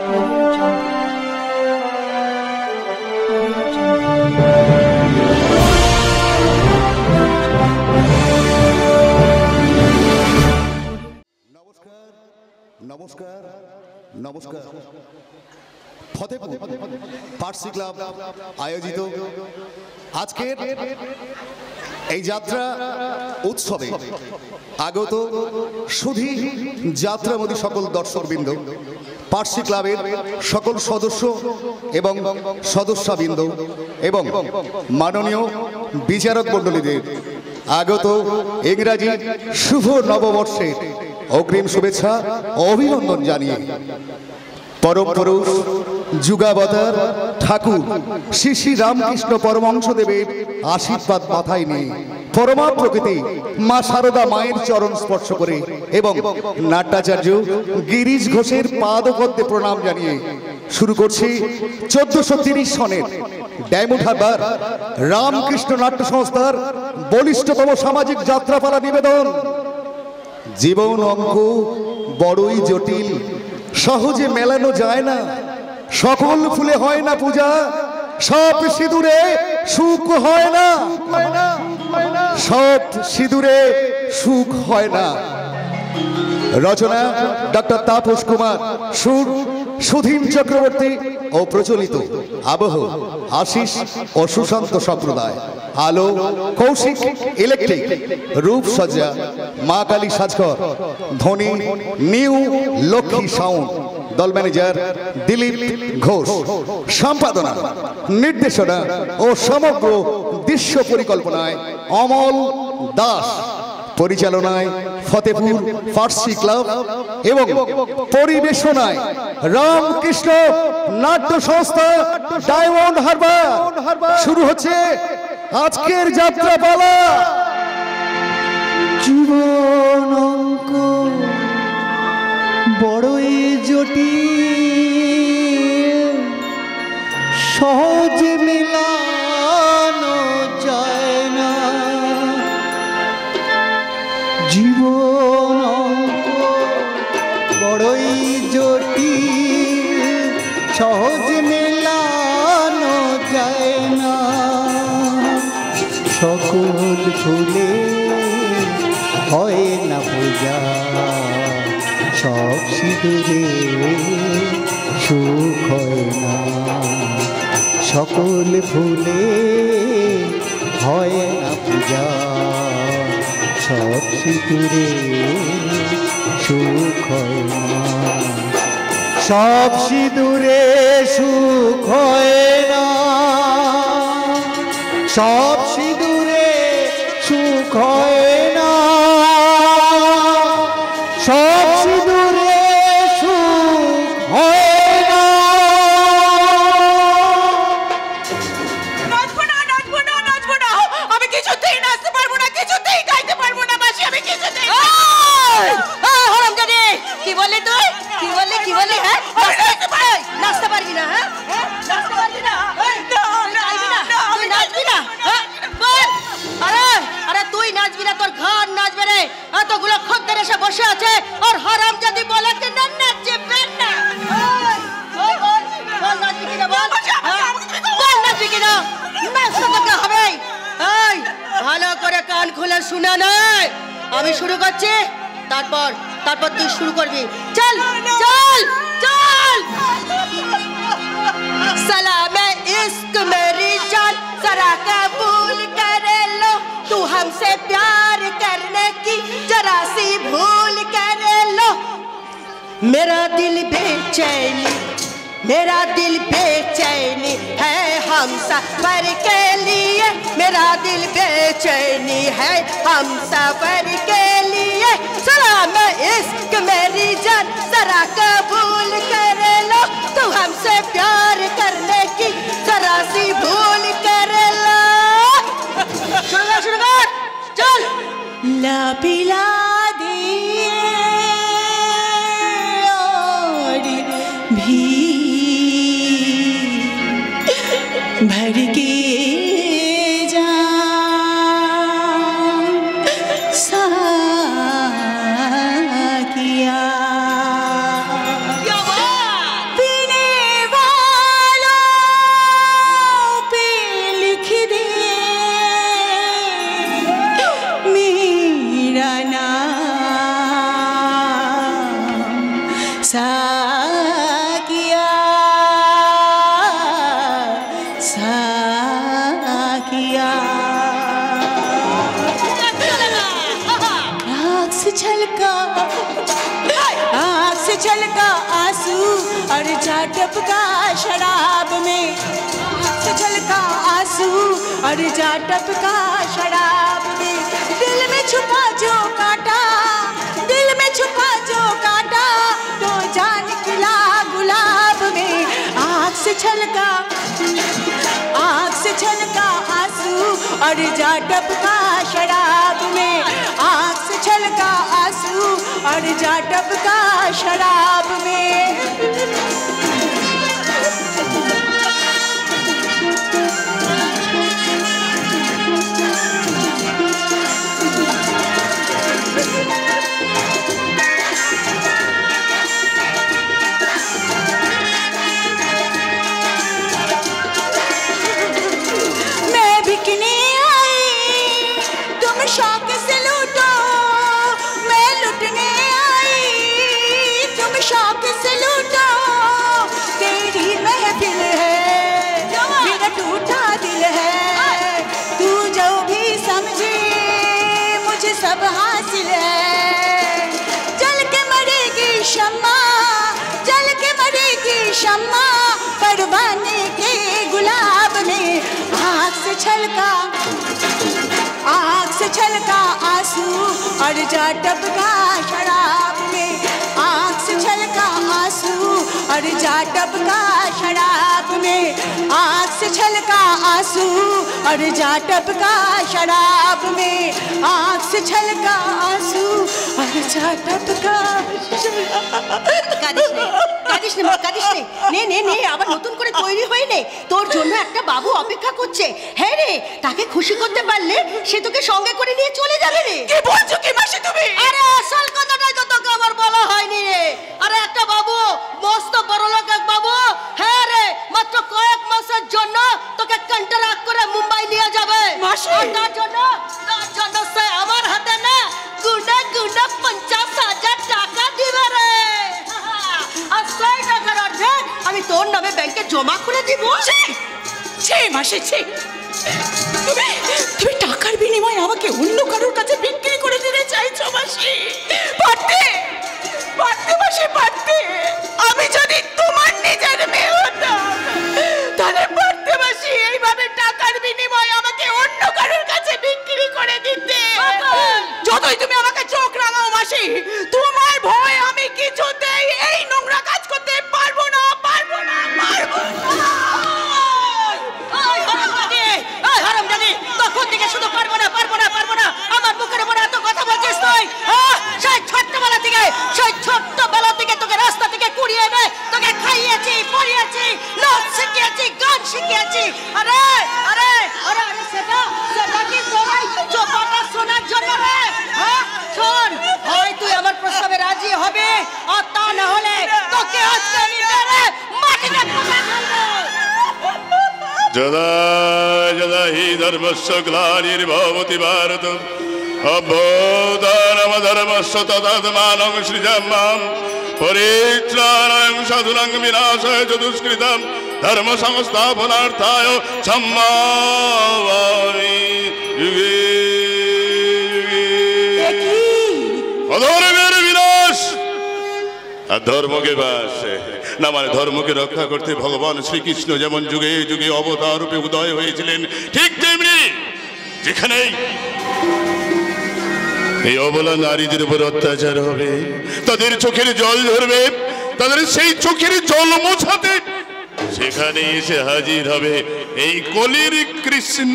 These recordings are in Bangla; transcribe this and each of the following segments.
নমস্কার নমস্কার ফতেপুর ফার্সি ক্লাব আয়োজিত আজকের এই যাত্রা উৎসবে আগত সুধী যাত্রামোদী সকল দর্শকবৃন্দ, ফার্সি ক্লাবের সকল সদস্য এবং সদস্যবৃন্দ এবং মাননীয় বিচারক মণ্ডলীদের আগত ইংরাজি শুভ নববর্ষের অগ্রিম শুভেচ্ছা ও অভিনন্দন জানিয়ে পরম পুরুষ যুগাবতার ঠাকুর শ্রী শ্রী রামকৃষ্ণ পরমহংসদেবের আশীর্বাদ মাথায় নিয়ে পরমা প্রকৃতি মা শারদা মায়ের চরণ স্পর্শ করে এবং নাট্যাচার্য গিরিশ ঘোষের পাদপদ্মে প্রণাম জানিয়ে শুরু করছি 1430 সনের ডায়মন্ড হারবার রামকৃষ্ণ নাট্য সংস্থার বলিষ্ঠতম সামাজিক যাত্রাপালা নিবেদন। জীবন অঙ্ক বড়ই জটিল, সহজে মেলানো যায় না, সকল ফুলে হয় না পূজা, সব সিঁদুরে সুখ হয় না, সব সিঁদুরে সুখ হয় না। রচনা ডক্টর তাপস কুমার, সুর সুধীন চক্রবর্তী ও প্রচলিত আবহ আশিস ও সুশান্ত সম্প্রদায়। আলো কৌশিক ইলেকট্রিক, রূপসজ্জা মা কালী সাজঘর, ধ্বনি নিউ লক্ষ্মী সাউন্ড। দল ম্যানেজার দিলীপ ঘোষ, সম্পাদনা নির্দেশনা ও সমগ্র দৃশ্য পরিকল্পনায় অমল দাস, পরিচালনায় ফতেপুর ফার্সি ক্লাব এবং পরিবেশনায় রামকৃষ্ণ নাট্য সংস্থা ডায়মন্ড হারবার। শুরু হচ্ছে আজকের যাত্রাপালা। জীবন অঙ্ক বড়ই জটিল, সহজে মেলানো যায় না। জীবন অঙ্ক বড়ই জটিল, সহজে মেলানো যায় না। সকল ফুলে হয় না পূজা, সব সিঁদুরে সুখ হয় না। সকল ফুলে হয় না পূজা, সব সিঁদুরে সুখ হয় না। সব সিঁদুরে সুখ হয় না, সব সিঁদুরে সুখ হয় না, সব সিঁদুরে সুখ হয় না। নাচবো না, আমি কিছুতেই নাচতে পারবো না, কিছুতেই গাইতে পারবো না, মাসি আমি কিছুতেই। হারামজাদে, কি বললি তুই? কি বললি? হ্যাঁ, নাচতে পারবি না? হ্যাঁ, নাচতে পারবি না? তুই নাচবি না? আরে তুই নাচবি না, তোর ঘর নাচবে রে। এতগুলো খদ্দের এসে বসে আছে আর হারামজাদি বলে যে না নাচবে না। বল নাচবি কিনা, বল নাচবি কিনা? নাচতে তোকে হবে। এই ভালো করে কান খুলে শুনে নয়, আমি শুরু করছি, তারপর তুই শুরু করবি। চল চল চল। सलाम इश्क मेरी जान, जरा कबूल कर लो, तू हमसे प्यार करने की जरा सी भूल कर लो। मेरा दिल बेचैनी है हम सफर के लिए, मेरा दिल बेचैनी है हम सफर के लिए। सलाम इश्क मेरी जान, जरा कबूल कर लो, तू हमसे प्यार करने की जरा सी भूल कर लो। शुरू कर, चल। ला पिला दिए भी भर के साकिया, पी साकिया साकिया आँख से छलका आंसू और जा टपका शराब में, आँख से छलका आंसू और जा टपका शराब में। दिल में छुपा जो काटा, दिल में छुपा जो काटा, तो जान खिला गुलाब में। आँख से छलका आंसू और जा टपका शराब में, आँख से छलका आंसू और जा टपका शराब में। शौक से लूटो, मैं लुटने आई, तुम शौक से लूटो, तेरी महफिल है, मेरा टूटा दिल है, तू जो भी समझे मुझे सब हासिल है। जल के मरेगी शम्मा, जल के मरेगी शम्मा, परवाने के गुलाब में। आँख से छलका आंसू और जा टपका शराब में, आँख से छलका आंसू और जा टपका शराब में, आँख से छलका आंसू और जा टपका शराब में, आँख से छलका आंसू और जा टपका কাঁদিস নে নে নে, আবার নতুন করে তৈরি হয়ে নে, তোর জন্য একটা বাবু অপেক্ষা করছে। হ্যাঁ রে, তাকে খুশি করতে পারলে সে তোকে সঙ্গে করে নিয়ে চলে যাবে রে। কি বলছো কি মাসি তুমি? আরে আসল কথাটাই তো তোকে আবার বলা হয়নি রে। আরে একটা বাবু, মস্ত বড় লোক এক বাবু, হ্যাঁ রে, মাত্র কয়েক মাসের জন্য তোকে কন্ট্রাক্ট করে মুম্বাই নিয়ে যাবে মাসি। তার জন্য সে আমার হাতে না গুনা 50,000 টাকা দিবে রে। আর সেই টাকার অর্ধেক আমি তোর নামে ব্যাংকে জমা করে দিব। মাসি, তুমি টাকার বিনিময়ে আমাকে অন্য কারোর কাছে বিক্রি করে দিতে চাইছো মাসি? পারতে মাসি, পারতে। আমি যদি তোমার নিজের মেয়ে হতাম তাহলে পারতে মাসি এইভাবে টাকার বিনিময়ে আমাকে অন্য কারোর কাছে বিক্রি করে দিতে। যতই তুমি আমাকে চোখ রাঙাও মাসি, তোমার ভয় আমি কিছুতেই এই নোংরা কাজ করতে পারবো না। হারামজাদি, তখন থেকে শুধু পারবো না আমার মুখের উপর এত কথা বলছিস তুই? সেই ছোট্টবেলা থেকে তোকে রাস্তা থেকে কুড়িয়ে এনে তোকে খাইয়েছি, পড়িয়েছি, নাচ শিখিয়েছি, গান শিখিয়েছি। আরে সেটা কি তোরাই চোপাটা শোনার জন্য রে? শোন, হয় তুই আমার প্রস্তাবে রাজি হবে, আর তা না হলে তোকে আজকে আমি মেরে মাটিতে পুঁতে ফেলবো। যদা যদা হি ধর্মস্য গ্লানির্ভবতি ভারত অভ্যুত্থানমধর্মস্য তদাত্মানং সৃজাম্যহং পরিত্রাণায় সাধুনাং বিনাশায় চ দুষ্কৃতং ধর্ম সংস্থাপনার্থায় সম্মামি যুগে যুগে। অধর্মের বিনাশ আর ধর্মকে বাস না, মানে ধর্মকে রক্ষা করতে ভগবান শ্রীকৃষ্ণ যেমন যুগে যুগে অবতার রূপে উদয় হয়েছিলেন, ঠিক তেমনি যেখানে এই অবলা নারীদের উপর অত্যাচার হবে, তাদের চোখের জল ঝরবে, তাদের সেই চোখের জল মোছাতে সেখানে এসে হাজির হবে এই কলির কৃষ্ণ।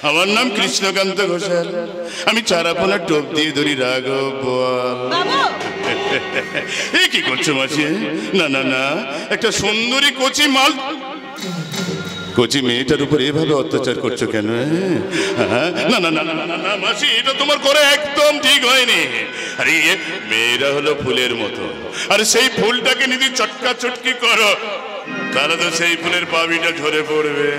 আমার নাম কৃষ্ণকান্ত ঘোষাল, আমি চারাপোনা টোপ দিয়ে ধরি রাঘব বোয়াল। কি করছো মাসি? না, একটা সুন্দরী কচি মেয়েটার উপর এভাবে অত্যাচার করছো কেন? না মাসি, এটা তোমার করে একদম ঠিক হয়নি। আরে মেয়েরা হলো ফুলের মতো, আর সেই ফুলটাকে যদি চটকা চটকি করো তাহলে তো সেই ফুলের পাপড়িটা ঝরে পড়বে।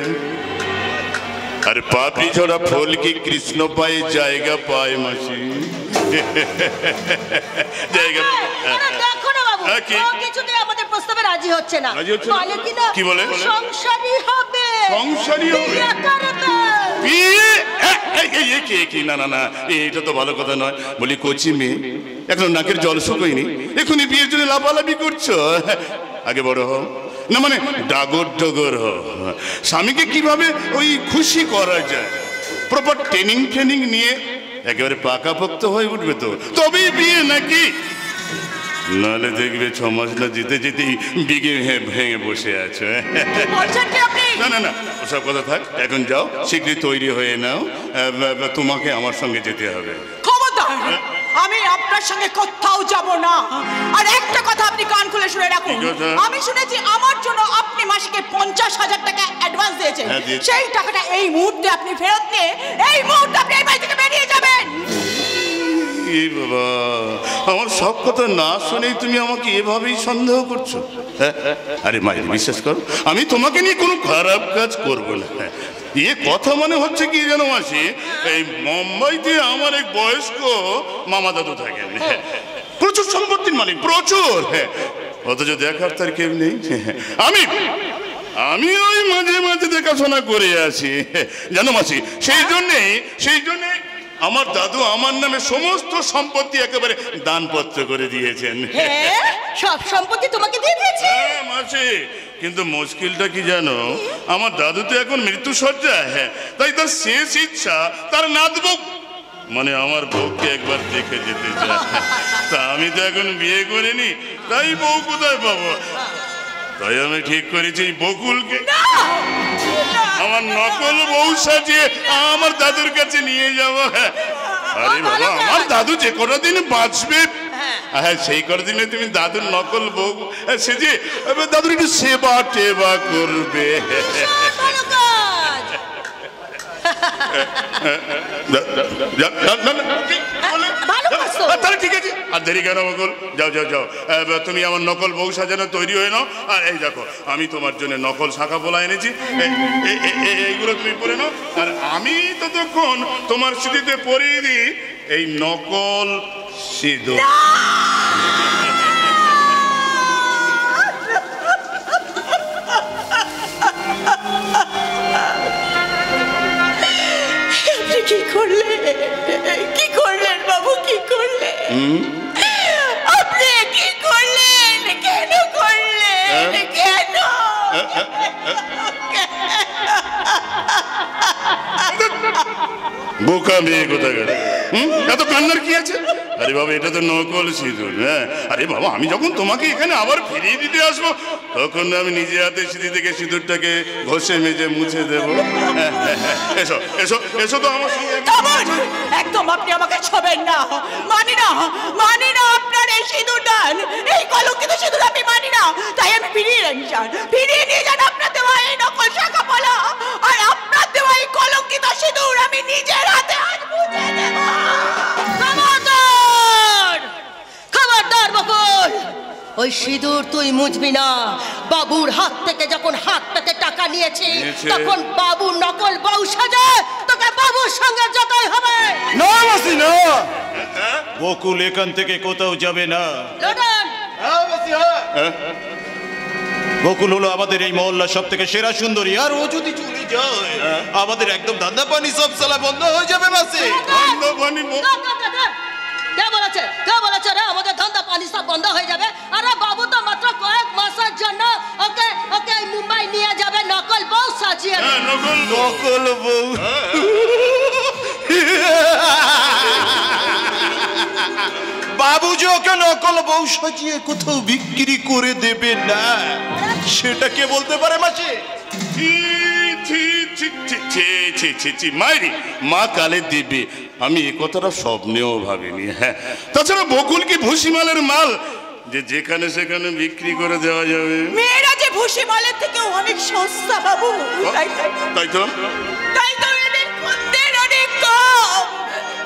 আর পাপড়ি ঝরা ফুল কি কৃষ্ণ পায়ে জায়গা পায় মাসি? জায়গা দেখো না বাবু, হ্যাঁ, কি? ও কিছুতেই আমাদের প্রস্তাবে রাজি হচ্ছে না। রাজি হচ্ছে না? বলে কি না, কি বলে? সংসারী হবে। সংসারী হবে? বিয়ে করবে। বিয়ে? কি না না না, এটা তো ভালো কথা নয়। বলি কচি মেয়ে, এখন নাকের জল শুকোয়নি, এখনই বিয়ের জন্য লাফালাফি করছো? আগে বড় হও না, মানে ডাগর ডগর হও। স্বামীকে কিভাবে ওই খুশি করা যায়, প্রপার ট্রেনিং নিয়ে একেবারে পাকাপোক্ত হয়ে উঠবে তো, তবেই বিয়ে নাকি? নাহলে দেখবে 6 মাস না যেতে যেতেই বিগে ভেঙে বসে আছো। বলছেন কি আপনি? না না না, ওসব কথা থাক, এখন যাও শীঘ্রই তৈরি হয়ে নাও, তোমাকে আমার সঙ্গে যেতে হবে। খবরদার, আমি আপনার সঙ্গে কোথাও যাব না। আর একটা কথা আপনি কান খুলে শুনে রাখুন, কি কথা? আমি শুনেছি আমার জন্য আপনি মাসিকে 50,000 টাকা অ্যাডভান্স দিয়েছেন। হ্যাঁ, দিয়েছি। সেই টাকাটা এই মুহূর্তে আপনি ফেরত নিয়ে এই মুহূর্তে আপনি এই বাড়ি থেকে বেরিয়ে যাবেন। এই বাবা, আমার সব কথা না শুনেই তুমি আমাকে এভাবেই সন্দেহ করছো? হ্যাঁ? আরে মায়ের বিশ্বাস করো, আমি তোমাকে নিয়ে কোনো খারাপ কাজ করবো না। এ কথা মানে হচ্ছে কি জানো মাসি, এই মুম্বাইতে আমার এক বয়স্ক মামা দাদু থাকেন, প্রচুর সম্পত্তির মালিক, প্রচুর। অথচ দেখার তার কেউ নেই। আমি ওই মাঝে মাঝে দেখাশোনা করে আসি জানো মাসি। সেই জন্যে আমার দাদু আমার নামে সমস্ত সম্পত্তি একেবারে দানপত্র করে দিয়েছেন। হ্যাঁ, সব সম্পত্তি তোমাকে দিয়ে দিয়েছে? হ্যাঁ মাসি, কিন্তু মুশকিলটা কি জানো, আমার দাদু তো এখন মৃত্যু সজ্জায়। তাই তার শেষ ইচ্ছা তার নাতবউ মানে আমার বউকে একবার দেখে যেতে চায়। তা আমি তো এখন বিয়ে করিনি, তাই বউ কোথায় পাবো? তাই আমি ঠিক করেছি বকুলকে আমার নকল বউ সাজিয়ে আমার দাদুর কাছে নিয়ে যাবো। আরে বাবা, আমার দাদু যে কটা দিন বাঁচবে, হ্যাঁ সেই কটা দিনে তুমি দাদুর নকল বউ সেজে দাদুর একটু সেবা টেবা করবে। ভালো কাজ। তাহলে ঠিক আছে, আর দেরি কেন বকুল, যাও যাও যাও, তুমি আমার নকল বউ সাজানো তৈরি হয়ে নাও। আর এই দেখো, আমি তোমার জন্য নকল শাখা পোলা এনেছি, এইগুলো তুমি পরে নাও। আর আমি ততক্ষণ তোমার স্মৃতিতে পরিয়ে দিই এই নকল সিঁদুর। কি করলেন, কি করলেন বাবু, কি করলেন? আপনি কি করলেন? কেন করলেন? কেন? বোকা মেয়ে কোথাকার, এত কান্নার কি আছে? আরে বাবা, এটা তো নকল সিঁদুর। হ্যাঁ, আরে বাবা, আমি যখন তোমাকে এখানে আবার ফিরিয়ে দিতে আসবো, তখন আমি নিজে হাতে সিঁড়ি থেকে সিঁদুরটাকে ঘষে মেজে মুছে দেবো। এসো এসো এসো তো আমার সঙ্গে। একদম আপনি আমাকে ছবেন না, মানি না আপনার এই সিঁদুরদান, এই কলঙ্কিত সিঁদুর আমি মানি না। তাই আমি ফিরিয়ে নিয়ে যান আপনার দেওয়া এই নকল শাখা পলা, আর আপনার দেওয়া এই কলঙ্কিত সিঁদুর আমি নিজের হাতে আজ মুছে দেব। খবরদার বকুল, ওই সিঁদুর তুই মুছবি না। বাবুর হাত থেকে যখন হাত পেতে টাকা নিয়েছি, তখন বাবু নকল বউ সাজে তোকে বাবুর সঙ্গে যেতেই হবে। না মাসি না, বকুল এখান থেকে কোথাও যাবে না। লটন, বকুল হলো আমাদের এই মহল্লার সব থেকে সেরা সুন্দরী, আর ও যদি চলে যায় আমাদের একদম ধান্দা পানি সব সালা বন্ধ হয়ে যাবে মাসি। কে বলেছে রে আমাদের ধান্দা পানি সব বন্ধ হয়ে যাবে? আরে বাবু তো মাত্র কয়েক মাসের জন্য ওকে মুম্বাই নিয়ে যাবে নকল বউ সাজিয়ে। নকল বউ? বাবু যে ওকে নকল বউ সাজিয়ে কোথাও বিক্রি করে দেবে না, সেটা কে বলতে পারে মাসি? মায়েরি মা কালে দিবে, আমি এ কথাটা স্বপ্নেও ভাবিনি। হ্যাঁ, তাছাড়া বকুল কি ভুসিমালের মাল যে যেখানে সেখানে বিক্রি করে দেওয়া যাবে? মেয়েরা যে ভুসি মালের থেকেও অনেক সস্তা বাবু। তাই তো এদের খদ্দের অনেক কম,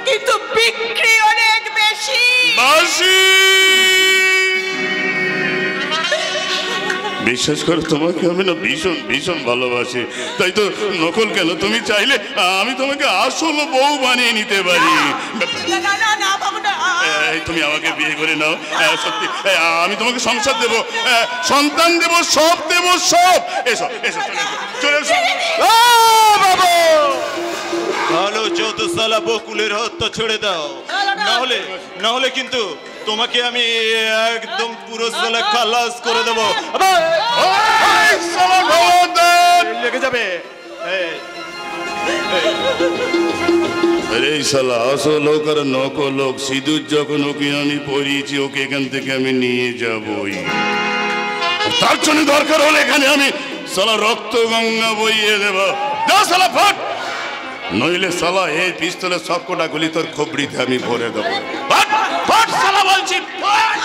কিন্তু বিক্রি অনেক বেশি। বিশ্বাস করো, তোমাকে আমি না ভীষণ ভীষণ ভালোবাসি। তাই তো নকল কেন, তুমি চাইলে আমি তোমাকে আসল বউ বানিয়ে নিতে পারি। তুমি আমাকে বিয়ে করে নাও, সত্যি আমি তোমাকে সংসার দেব, সন্তান দেব, সব দেব, সব। এসো এসো, চলে এসো। বাবা ভালো যত সালা বকুলের হত্যা ছেড়ে দাও, না হলে কিন্তু তোমাকে আমি একদম পুরো সালা খালাস করে দেবো। লেগে যাবে। আরে শালা আসল হোক আর নকল হোক, সিঁদুর যখন ওকে আমি পরিয়েছি, ওকে এখান থেকে আমি নিয়ে যাবই। তার জন্য দরকার হলে এখানে আমি শালা রক্ত গঙ্গা বইয়ে দেব। যা শালা ফাট, নইলে শালা এই পিস্তলের সব কটা গুলি তোর খবরিতে আমি ভরে দেবো। ফাট ফাট শালা বলছি, ফাট।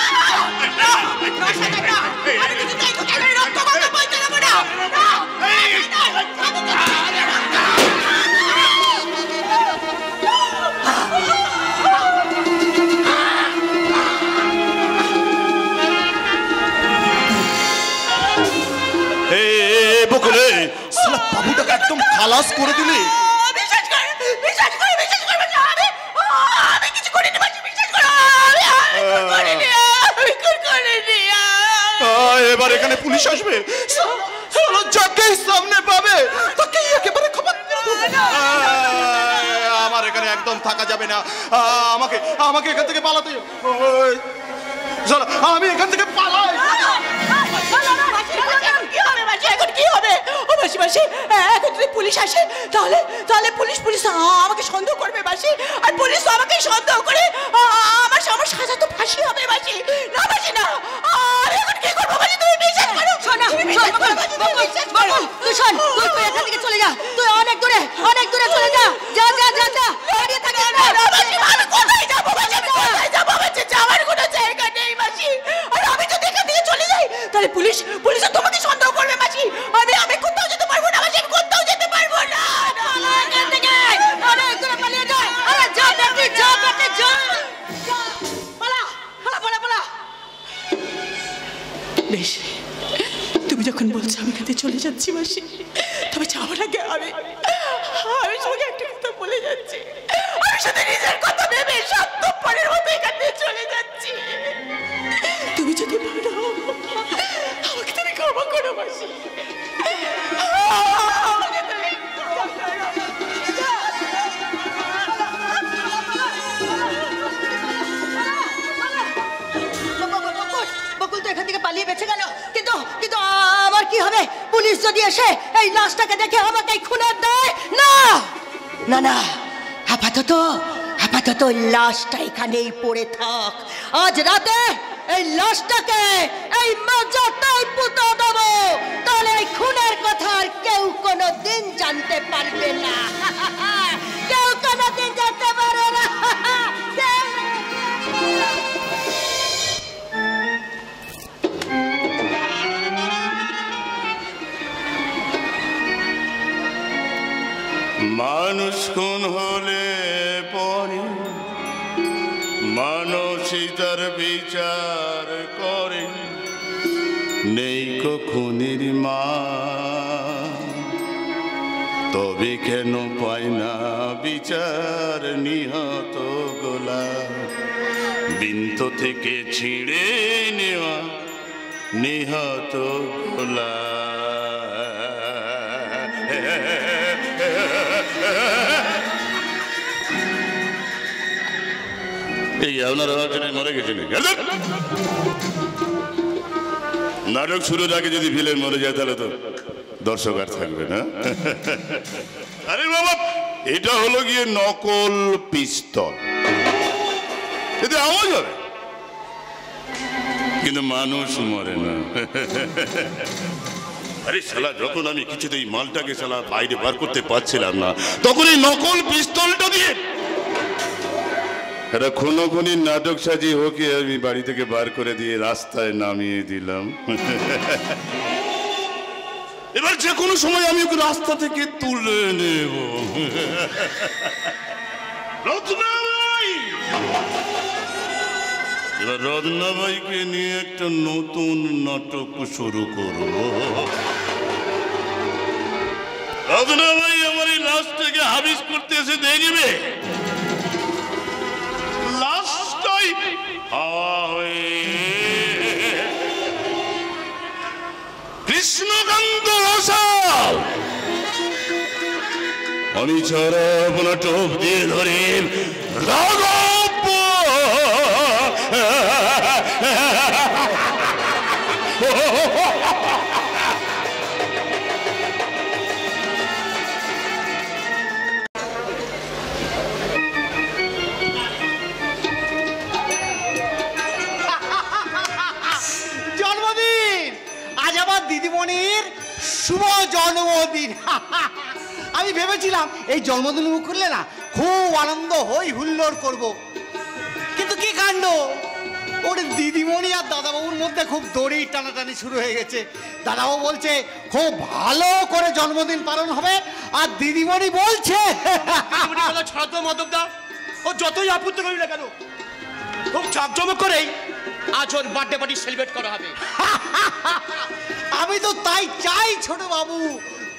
বকুলে শালা বাবুটাকে একদম খালাস করে দিলি। এবার এখানে পুলিশ আসবে, যাকে সামনে পাবে তাকে একেবারে খবর। আমার এখানে একদম থাকা যাবে না, আমাকে এখান থেকে পালাতে। আমি এখান থেকে পালাই। কি হবে এখন যদি পুলিশ আসে তাহলে পুলিশ আমাকে সন্দেহ করবে বাসি, আর পুলিশ আমাকে সন্দেহ করে আমার সাজা তো ফাঁসি হবে বাসি। না বাসি না, এখন কি করবো বাসি? তুমি বিশ্বাস করো। তুই এখান থেকে চলে যা, তুই অনেক দূরে চলে যা। যা যা যা যা, দাঁড়িয়ে থাকিস না। আমি কোথায় যাবো বাসি? যাওয়ার কোনো জায়গা নেই বাসি। আর আমি যদি এখান থেকে চলে যাই তাহলে পুলিশ তোমাকে সন্দেহ করবে বাসি। আমি কোথাও যেতে পারবো না বাসি, আমি কোথাও যেতে পারবো না। এখান থেকে অনেক দূরে পালিয়ে যা। আরে যা বেটি, যা। পালা। বেশ, তুমি যখন বলছো আমি এখান থেকে চলে যাচ্ছি বাসি, তবে যাওয়ার আগে আমি সঙ্গে একটা কথা বলে যাচ্ছি। আমি শুধু নিজের কথা ভেবে স্বার্থপরের মতো এখান থেকে চলে যাচ্ছি। তুমি যদি পারো আমাকে তুমি ক্ষমা করো বাসি। বকুল তো এখান থেকে পালিয়ে বেঁচে গেল, কিন্তু আমার কি হবে? পুলিশ যদি এসে এই লাশটাকে দেখে আমাকে খুনের দেয়? না, আপাতত লাশটা এখানেই পড়ে থাক। আজ রাতে এই লাশটাকে এই মাজাটাই পুঁতে দেবো, তাহলে এই খুনের কথা আর কেউ কোনোদিন জানতে পারবে না। কেউ কোনোদিন জানতে পারবে না। মানুষ খুন হলে পরে মানুষই তার বিচার করে, নেই খুনির মা, তবে কেন পায় না বিচার নিহত গোলা, বিন্ত থেকে ছিঁড়ে নেওয়া নিহত গোলা। এই আপনার আলোচনায় মরে গেছিলেন। নাটক শুরুর আগে যদি ভিলেন মরে যায় তাহলে তো দর্শক আর থাকবে না। আরে বাবা, এটা হলো গিয়ে নকল পিস্তল, এতে আওয়াজ হবে কিন্তু মানুষ মরে না। আরে শালা, যখন আমি কিছুতেই মালটাকে শালা বাইরে বার করতে পারছিলাম না, তখন এই নকল পিস্তলটা দিয়ে একটা খুনোখুনির নাটক সাজিয়ে ওকে আমি বাড়ি থেকে বার করে দিয়ে রাস্তায় নামিয়ে দিলাম। এবার যে কোনো সময় আমি ওকে রাস্তা থেকে তুলে নেব। এবার রত্নাবাইকে নিয়ে একটা নতুন নাটক শুরু করব। রত্নাবাই আমার এই লাশটাকে হাবিস করতে এসে দেখবে, লাশটাই হাওয়া হয়ে কৃষ্ণকান্ত রসাল অনিছাড়া আপনার টোপ দিয়ে ধরে রাঘব জন্মদিন, আজ আমার দিদিমণির শুভ জন্মদিন। আমি ভেবেছিলাম এই জন্মদিন করলে না খুব আনন্দ হই হুল্লোড় করব, কিন্তু কি কাণ্ড, ওর দিদিমণি আর দাদাবাবুর মধ্যে খুব দড়ি টানাটানি শুরু হয়ে গেছে। দাদাবাবু বলছে খুব ভালো করে জন্মদিন পালন হবে, আর দিদিমণি বলছে ছাড়া তো মাধবদা, ও যতই আপত্তি করি না কেন খুব জাঁকজমক করেই আজ ওর বার্থডে পার্টি সেলিব্রেট করা হবে। আমি তো তাই চাই ছোট বাবু,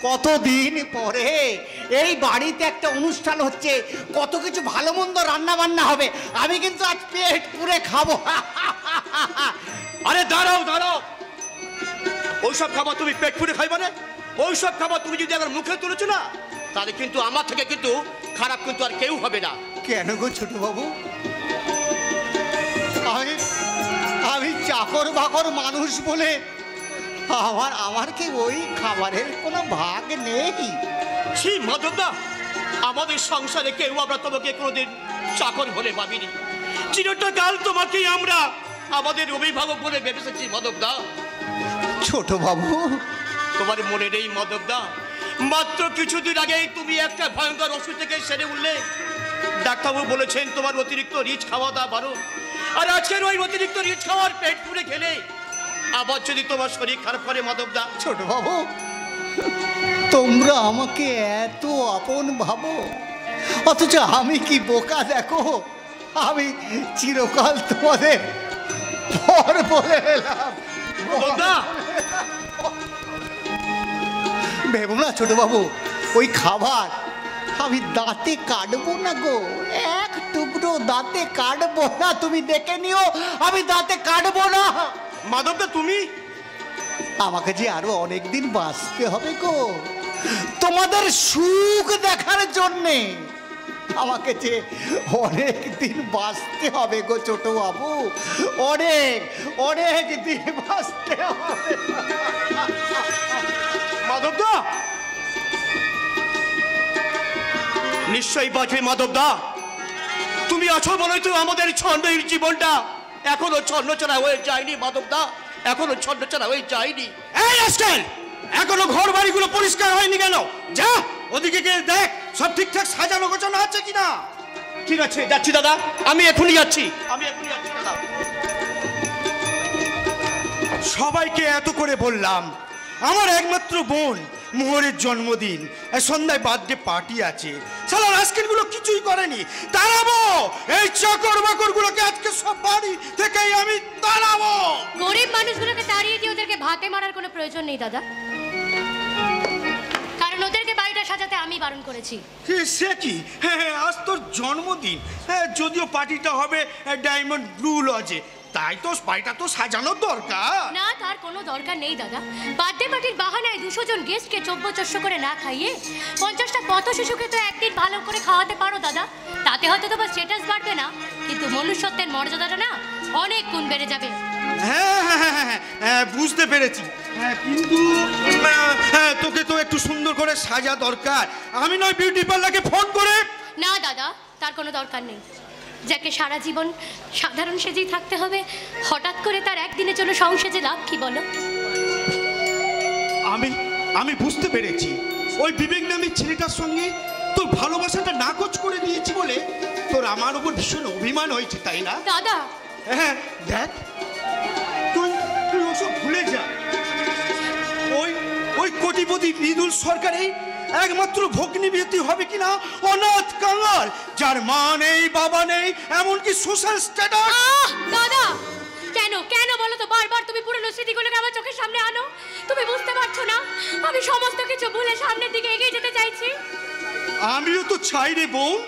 কতদিন পরে এই বাড়িতে একটা অনুষ্ঠান হচ্ছে, কত কিছু ভালো মন্দ রান্না বান্না হবে, আমি কিন্তু আজ পেট পুরে খাবো। আরে দাঁড়াও দাঁড়াও, ওইসব খাবার তুমি পেট পুরে খাইবা না? ওইসব খাবার তুমি যদি আমার মুখে তুলেছো না, তাহলে কিন্তু আমার থেকে কিন্তু খারাপ কিন্তু আর কেউ হবে না। কেন গো ছোট বাবু, আমি চাকর বাকর মানুষ বলে আমার কি ওই খাবারের কোনো ভাগ নেই? ছি মাধবদা, আমাদের সংসারে কেউ আমরা তোমাকে কোনোদিন চাকর বলে ভাবিনি। চিরটা কাল তোমাকেই আমরা আমাদের অভিভাবক বলে ভেবেছি মাধবদা। ছোট বাবু, তোমার মনে নেই মাধবদা, মাত্র কিছুদিন আগেই তুমি একটা ভয়ঙ্কর ওষুধ থেকে সেরে উঠলে। ডাক্তারবাবু বলেছেন তোমার অতিরিক্ত রিচ খাওয়া দাওয়া বারণ, আর আজকের ওই অতিরিক্ত রিচ খাওয়ার পেট পুরে খেলে আবার যদি তোমার শরীর খারাপ করে মাধবদা। ছোট বাবু, তোমরা আমাকে এত আপন ভাবো, অথচ আমি কি বোকা দেখো, আমি চিরকাল তোমাদের পর বলে এলাম। মাধবদা, ভেবো না ছোট বাবু, ওই খাবার আমি দাঁতে কাটবো না গো, এক টুকরো দাঁতে কাটবো না, তুমি দেখে নিও আমি দাঁতে কাটবো না। মাধবদা তুমি, আমাকে যে আরো অনেকদিন বাঁচতে হবে গো, তোমাদের সুখ দেখার জন্যে আমাকে যে অনেক দিন বাঁচতে হবে গো ছোট বাবু, অনেক অনেক দিন বাঁচতে হবে। মাধবদা নিশ্চয়ই বাঁচবে মাধবদা, তুমি আছো বলেই তো আমাদের ছন্দের জীবনটা এখনো ছন্নছাড়া হয়ে যায়নি মাধবদা, এখনো ছন্নছাড়া হয়ে যায়নি। এই আজকাল এখনো ঘর বাড়িগুলো পরিষ্কার হয়নি কেন? যা ওদিকে গিয়ে দেখ সব ঠিকঠাক সাজানো গোছানো আছে কিনা। ঠিক আছে যাচ্ছি দাদা, আমি এখনই যাচ্ছি দাদা। সবাইকে এত করে বললাম আমার একমাত্র বোন মোহরের জন্মদিন, সন্ধ্যায় বার্থডে পার্টি আছে, সালা রাস্কেলগুলো কিছুই করেনি। তাড়াবো এই চাকর বাকর গুলোকে, আজকে সব বাড়ি থেকেই আমি তাড়াবো। গরিব মানুষগুলোকে তাড়িয়ে দিয়ে ওদেরকে ভাতে মারার কোনো প্রয়োজন নেই দাদা, কারণ ওদেরকে বাড়িটা সাজাতে আমি বারণ করেছি। সে কি, আজ তোর জন্মদিন, যদিও পার্টিটা হবে ডায়মন্ড ব্লু লজে, তাই তো বাড়িটা তো সাজানোর দরকার। না, তার কোনো দরকার নেই দাদা। বার্থডে পার্টির বাহানায় 200 জন গেস্টকে চব্য-চস্য করে না খাইয়ে 50টা পথ শিশুকে তো একদিন ভালো করে খাওয়াতে পারো দাদা। তাতে হয়তো তোমার স্ট্যাটাস বাড়বে না, কিন্তু মনুষ্যত্বের মর্যাদাটা না অনেক গুণ বেড়ে যাবে। হ্যাঁ বুঝতে পেরেছি, কিন্তু তোকে তো একটু সুন্দর করে সাজা দরকার। আমি নয় বিউটি পার্লারকে ফোন করে। না দাদা, তার কোনো দরকার নেই। যাকে সারা জীবন সাধারণ সেজেই থাকতে হবে, হঠাৎ করে তার একদিনের জন্য সংসেজে লাভ কি বলো? আমি বুঝতে পেরেছি, ওই বিবেক নামের ছেলেটার সঙ্গে তোর ভালোবাসাটা নাকচ করে দিয়েছি বলে তোর আমার উপর ভীষণ অভিমান হয়েছে, তাই না দাদা? হ্যাঁ দেখ, তুই ওসব ভুলে যা। ওই কোটিপতি মৃদুল সরকারের একমাত্র ভগ্নী ব্যক্তি হবে কিনা অনাথ কাঙাল, যার মা নেই, বাবা নেই, এমনকি সোশ্যাল স্ট্যাটাস। দাদা কেন কেন বলো তো, বারবার তুমি পুরনো স্মৃতিগুলোকে আমার চোখের সামনে আনো। তুমি বুঝতে পারছো না আমি সমস্ত কিছু ভুলে সামনের দিকে এগিয়ে যেতে চাইছি? আমিও তো চাই রে বোন,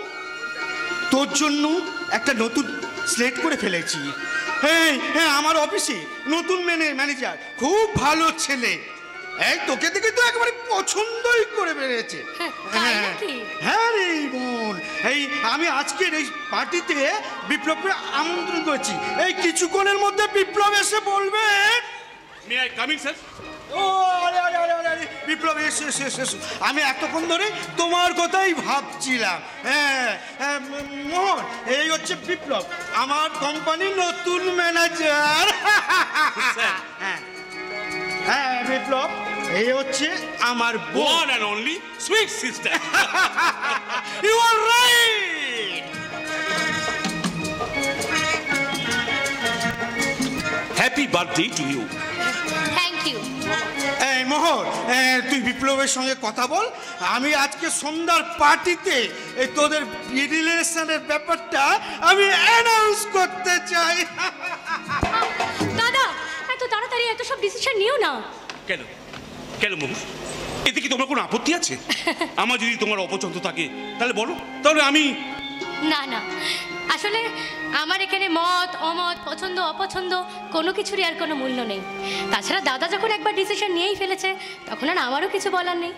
তোর জন্য একটা নতুন স্লেট করে ফেলেছি। হ্যাঁ হ্যাঁ, আমার অফিসে নতুন ম্যানেজার, খুব ভালো ছেলে। এই তোকে দেখে তো একেবারে পছন্দই করে বেরিয়েছে। হ্যাঁ রে বোন, এই আমি আজকের এই পার্টিতে বিপ্লবকে আমন্ত্রণ করেছি। এই কিছুক্ষণের মধ্যে বিপ্লব এসে বলবে। May I coming sir? ও আরে আরে আরে আরে বিপ্লব, এসো এসো এসো। আমি এতক্ষণ ধরে তোমার কথাই ভাবছিলাম। হ্যাঁ হ্যাঁ মোহন, এই হচ্ছে বিপ্লব, আমার কোম্পানির নতুন ম্যানেজার। হ্যাঁ হ্যাঁ বিপ্লব, এই হচ্ছে আমার one and only sweet sister. You are right. Happy birthday to you. Thank you. এই মোহন, তুই বিপ্লবের সঙ্গে কথা বল। আমি আজকে সন্ধ্যার পার্টিতে এই তোদের রিলেশনের ব্যাপারটা আমি অ্যানাউন্স করতে চাই। দাদা এত তাড়াতাড়ি এত সব ডিসিশন নিও না। কেন কেন মহুর, এতে কি তোমার কোনো আপত্তি আছে? আমার যদি তোমার অপছন্দ থাকে তাহলে বলো, তাহলে আমি। না না, আসলে আমার এখানে মত অমত, পছন্দ অপছন্দ কোনো কিছুরই আর কোনো মূল্য নেই। তাছাড়া দাদা যখন একবার ডিসিশন নিয়েই ফেলেছে তখন আর আমারও কিছু বলার নেই।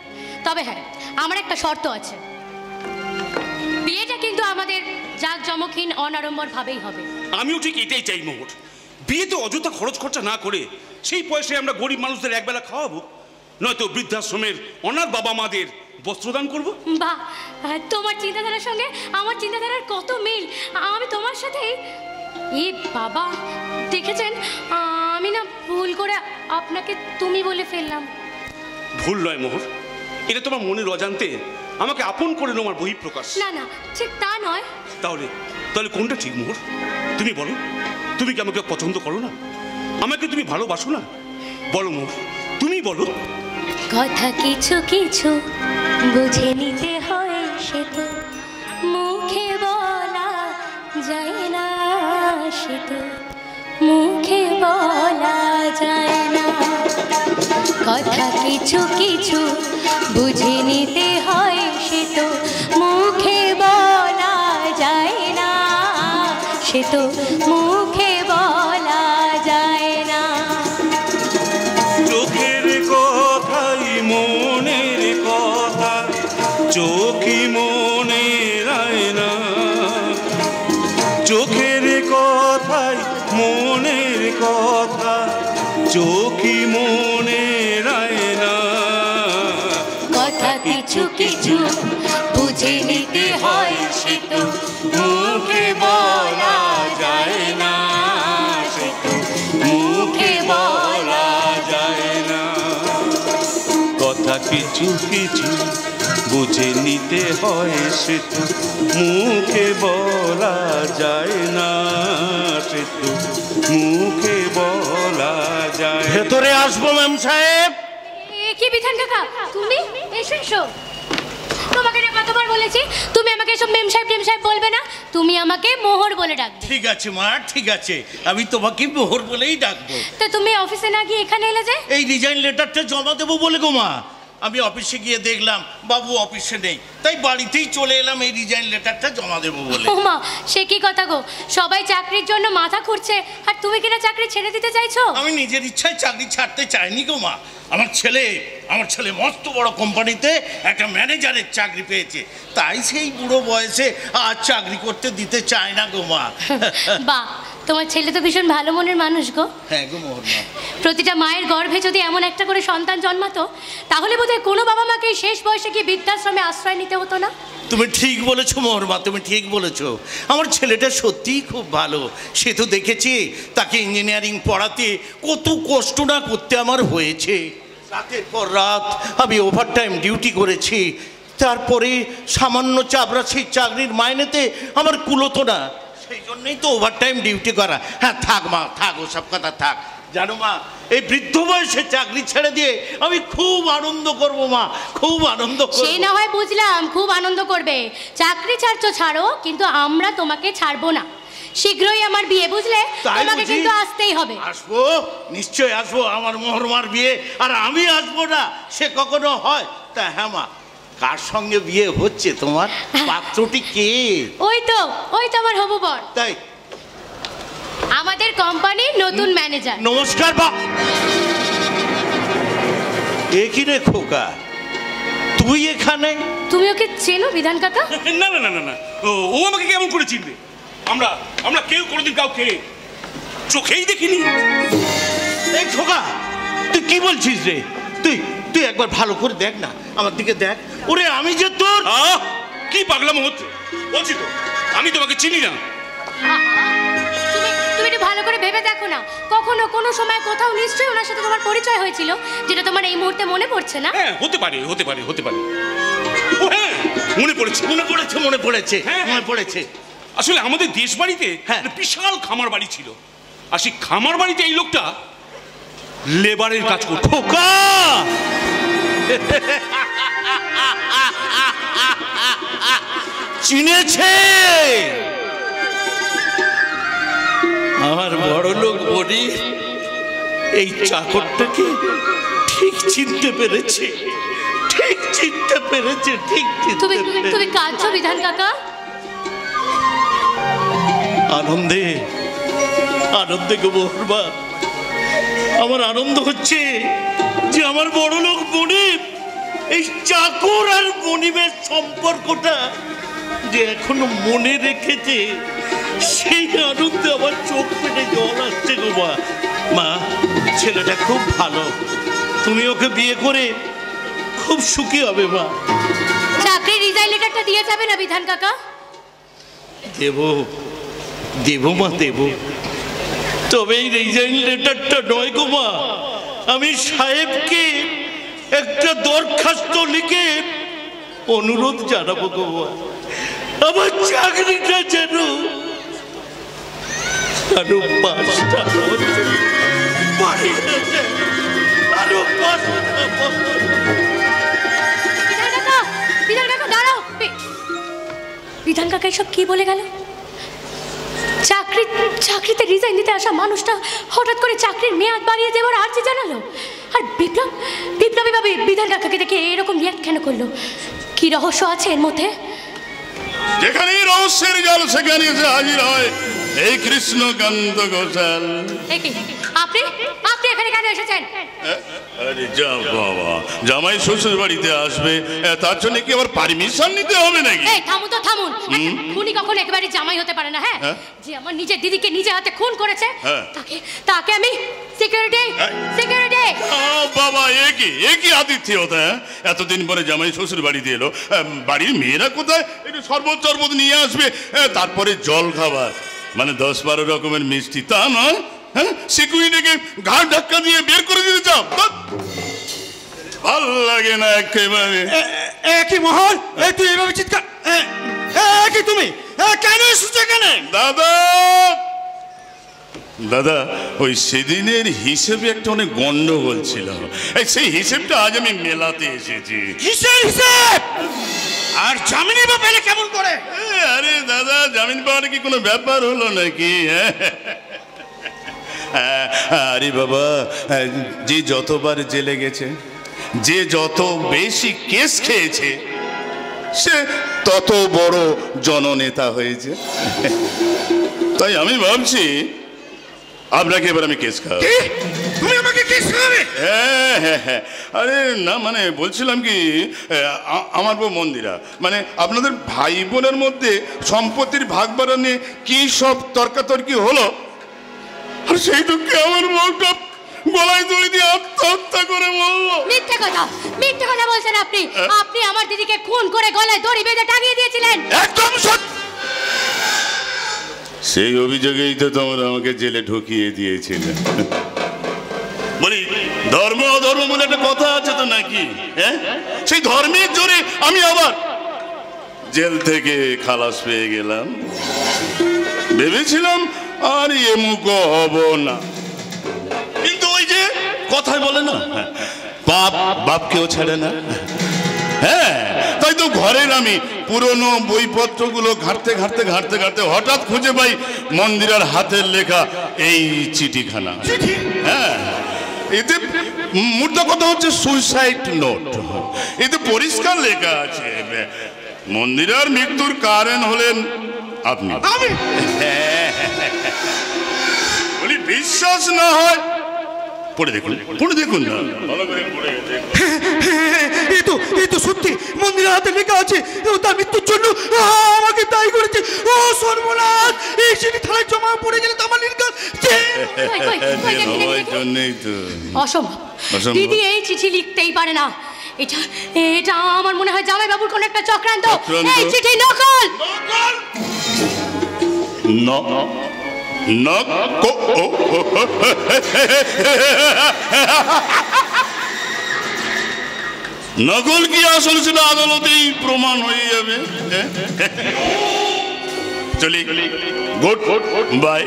তবে হ্যাঁ, আমার একটা শর্ত আছে, বিয়েটা কিন্তু আমাদের জাঁকজমকহীন অনাড়ম্বর ভাবেই হবে। আমিও ঠিক এটাই চাই মোহর। বিয়েতে অযথা খরচ খরচা না করে সেই পয়সায় আমরা গরিব মানুষদের একবেলা খাওয়াবো, নয়তো বৃদ্ধাশ্রমের অনাথ বাবা মাদের বস্ত্রদান করবো। বাহ, তোমার চিন্তাধারার সঙ্গে আমার চিন্তাধারার কত মিল। আমি তোমার সাথে বাবা দেখেছেন, আমি না ভুল করে আপনাকে তুমি বলে ফেললাম। ভুল নয় মোহর, এটা তোমার মনের অজান্তে আমাকে আপন করে নেওয়ার বহিঃপ্রকাশ। না না, ঠিক তা নয়। তাহলে তাহলে কোনটা ঠিক মোহর? তুমি বলো, তুমি কি আমাকে পছন্দ করো না? আমাকে তুমি ভালোবাসো না? বলো মোহর, তুমি বলো। কথা কিছু কিছু বুঝে নিতে হয়, সে তো মুখে বলা যায় না, সে তো মুখে বলা যায় না। কথা কিছু কিছু বুঝে নিতে হয়, সে তো মুখে বলা যায় না, সে তো মুখে বলা যায় না। চোখের কথাই মনের কথা, চোখই মনের আয়না। চোখের কথাই মনের কথা, চোখই মনের আয়না। কথা কিছু কিছু বুঝে নিতে হয়, সে তো মুখে বলা যায় না, সে তো মুখে বলা যায় না। কথা কিছু কিছু বুঝে নিতে হয়, সে তো মুখে বলা যায় না, সে তো মুখে বলা যায়। ভেতরে আসবো ম্যাম সাহেব? কি বিধান কাকা, তুমি এসো এসো। তোমাকে না কতবার বলেছি তুমি আমাকে এসব মেম সাহেব টেম সাহেব বলবে না, তুমি আমাকে মোহর বলে ডাকবে। ঠিক আছে মা, ঠিক আছে, আমি তোমাকে মোহর বলেই ডাকবো। তো তুমি অফিসে না গিয়ে এখানে এলে যে? এই রিজাইন লেটারটা জমা দেবো বলে গো মা। আমি অফিসে গিয়ে দেখলাম বাবু অফিসে নেই, তাই বাড়িতেই চলে এলাম এই রিজাইন লেটারটা জমা দেবো বলে। ও মা, সে কি কথা গো, সবাই চাকরির জন্য মাথা খুঁড়ছে আর তুমি কিনা চাকরি ছেড়ে দিতে চাইছো? আমি নিজের ইচ্ছায় চাকরি ছাড়তে চাইনি গো মা। আমার ছেলে মস্ত বড় কোম্পানিতে একটা ম্যানেজারের চাকরি পেয়েছে, তাই সেই বুড়ো বয়সে আর চাকরি করতে দিতে চায় না গো মা। বাহ, তোমার ছেলে তো ভীষণ ভালো মনের মানুষ গো। হ্যাঁ গো মোহর মা। প্রতিটা মায়ের গর্ভে যদি এমন একটা করে সন্তান জন্মাতো, তাহলে বোধহয় কোনো বাবা মাকে শেষ বয়সে গিয়ে বৃদ্ধাশ্রমে আশ্রয় নিতে হতো না। তুমি ঠিক বলেছো মোহর মা, তুমি ঠিক বলেছো। আমার ছেলেটা সত্যিই খুব ভালো। সে তো দেখেছি তাকে ইঞ্জিনিয়ারিং পড়াতে কত কষ্ট না করতে আমার হয়েছে। রাতের পর রাত আমি ওভারটাইম ডিউটি করেছি, তারপরে সামান্য চাপড়া সেই চাকরির মাইনেতে আমার কুলোতো না, সেই জন্যই তো ওভারটাইম ডিউটি করা। হ্যাঁ থাক মা, থাক, ওসব কথা থাক। জানো মা, এই বৃদ্ধ বয়সে চাকরি ছেড়ে দিয়ে আমি খুব আনন্দ করব মা, খুব আনন্দ করব। সে না হয় বুঝলাম, খুব আনন্দ করবে। চাকরি ছাড়ছো ছাড়ো, কিন্তু আমরা তোমাকে ছাড়বো না। শীঘ্রই আমার বিয়ে, বুঝলে? তোমাকে কিন্তু আসতেই হবে। আসবো, নিশ্চয় আসবো। আমার মহরমার বিয়ে আর আমি আসবো না, সে কখনো হয়? তা হ্যাঁ মা, কার সঙ্গে বিয়ে হচ্ছে তোমার? পাত্রটি কে? ওই তো আমার হবু বর। তাই? আমাদের কোম্পানির নতুন ম্যানেজার। নমস্কার বা। এ কি রে খোকা, তুই এখানে? তুমি ওকে চেনো বিধান কাকা? না না না না না, ও আমাকে কেমন করে চিনবে? আমরা কেউ কোনোদিন কাউকে চোখেই দেখিনি। এই খোকা, তুই কি বলছিস রে? তুই একবার ভালো করে দেখ না, আমার দিকে দেখ। ওরে আমি যে তোর কি পাগলামো হচ্ছে বলছি তো, আমি তোমাকে চিনি না। তুমি একটু ভালো করে ভেবে দেখো না, কখনো কোনো সময় কোথাও নিশ্চয়ই ওনার সাথে তোমার পরিচয় হয়েছিল, যেটা তোমার এই মুহূর্তে মনে পড়ছে না। হ্যাঁ, হতে পারে। ও হ্যাঁ, মনে পড়েছে। আসলে আমাদের দেশ বাড়িতে বিশাল খামার বাড়ি ছিল, আর সেই খামার বাড়িতে এই লোকটা লেবারের কাজ করত। খোকা, চিনেছে আমার বড় লোক বলি, এই চাকরটাকে ঠিক চিনতে পেরেছে। তুমি কাঁদছো বিধান কাকা? আনন্দে গো বহরবা, আমার আনন্দ হচ্ছে যে আমার বড় লোক বনিব, এই চাকর আর বনিবের সম্পর্কটা যে এখনো মনে রেখেছে, সেই আনন্দে আমার চোখ পেটে জল আসছে গো মা। মা, ছেলেটা খুব ভালো, তুমি ওকে বিয়ে করে খুব সুখী হবে মা। চাকরির রিজাইন লেটারটা দিয়ে যাবে না বিধান কাকা? দেব মা, দেব। তবে এই রিজাইন লেটারটা নয় গো মা, আমি সাহেবকে একটা দরখাস্ত লিখে অনুরোধ জানাবো গো মা, আমার চাকরিটা যেন আরো 5টা বিধান কাকা দাঁড়াও। বিধান কাকা এসব কি বলে গেল? চাকরিতে রিজাইন দিতে আসা মানুষটা হঠাৎ করে চাকরির মেয়াদ বাড়িয়ে দেওয়ার আর্জি জানালো। আর বিপ্লবী ভাবে বিধান কাকাকে দেখে এরকম রিয়াক্ট কেন করলো? কি রহস্য আছে এর মধ্যে? যেখানে রহস্যের জাল সেখানে এসে হাজির হয় এই কৃষ্ণকান্ত ঘোষাল। আপনি এখানে কেন এসেছেন? আরে যা বাবা, জামাই শ্বশুর বাড়িতে আসবে, তার জন্য কি আবার পারমিশন নিতে হবে নাকি? এই থামুন। খুনি কখনো একেবারে জামাই হতে পারে না। হ্যাঁ, যে আমার নিজের দিদিকে নিজে হাতে খুন করেছে, তাকে আমি সিকিউরিটি। বাবা, এ কি আতিথ্যতা? এতদিন পরে জামাই শ্বশুর বাড়িতে এলো, বাড়ির মেয়েরা কোথায় একটু শরবত নিয়ে আসবে, তারপরে জল খাবার, মানে 10-12 রকমের মিষ্টি, তা নয়। হ্যাঁ, সিকিউরিটিকে ঘাট ধাক্কা দিয়ে বের করে দিতে চাও? ভাল লাগে না একেবারে। একই মহল, তুই এভাবে চিৎকার, কি তুমি কেন এসেছো এখানে? দাদা, ওই সেদিনের হিসেবে একটা অনেক গন্ডগোল ছিল, সেই হিসেবটা আজ আমি মেলাতে এসেছি। কিসের হিসেব? আর জামিনই বা পেলে কেমন করে? আরে দাদা, জামিন পাওয়ার কি কোনো ব্যাপার হলো নাকি? আরে বাবা, যে যতবার জেলে গেছে, যে যত বেশি কেস খেয়েছে, সে তত বড় জননেতা হয়েছে। তাই আমি ভাবছি আপনাকে এবার আমি কেস খাওয়াবো। তুমি আমাকে কেস খাওয়াবে? হ্যাঁ। আরে না, মানে বলছিলাম কি, আমার বউ মন্দিরা, মানে আপনাদের ভাই বোনের মধ্যে সম্পত্তির ভাগ বাড়া নিয়ে কি সব তর্কাতর্কি হলো, আর সেই দুঃখে আমার বউটা গলায় দড়ি দিয়ে আত্মহত্যা করে মরলো। মিথ্যে কথা বলছেন আপনি। আপনি আমার দিদিকে খুন করে গলায় দড়ি বেঁধে টাঙিয়ে দিয়েছিলেন। একদম সত্যি। সেই অভিযোগেই তো তোমরা আমাকে জেলে ঢুকিয়ে দিয়েছিলে। বলি, ধর্ম অধর্ম বলে একটা কথা আছে তো নাকি? হ্যাঁ, সেই ধর্মের জোরে আমি আবার জেল থেকে খালাস পেয়ে গেলাম। ভেবেছিলাম আর এমুকো হব না, কথায় বলে না, পাপ বাপকেও ছেড়ে না। হ্যাঁ, তাই তো ঘরের আমি পুরনো বইপত্রগুলো ঘাঁটতে ঘাঁটতে ঘাঁটতে ঘাঁটতে হঠাৎ খুঁজে পাই মন্দিরের হাতের লেখা এই চিঠিখানা। হ্যাঁ, এতে মোদ্দা কথা হচ্ছে সুইসাইড নোট। এতে পরিষ্কার লেখা আছে মন্দিরের মৃত্যুর কারণ হলেন আপনি। বলি বিশ্বাস না হয় পড়ে দেখুন, পড়ে দেখুন না। এই তো সত্যি মন্দিরের হাতে লেখা আছে তার মৃত্যুর জন্য আমাকে দায়ী করেছে। ও সর্বনাশ, এই চিঠি থানায় জমা পড়ে গেলে তো আমার নির্ঘাত জন্যই তো অসম্ভব। দিদি এই চিঠি লিখতেই পারে না। এটা এটা আমার মনে হয় জামাই বাবুর কোন একটা চক্রান্ত। এই চিঠি নকল। নকল কি আসল সেটা আদালতেই প্রমাণ হয়ে যাবে। চলি, গুড বাই।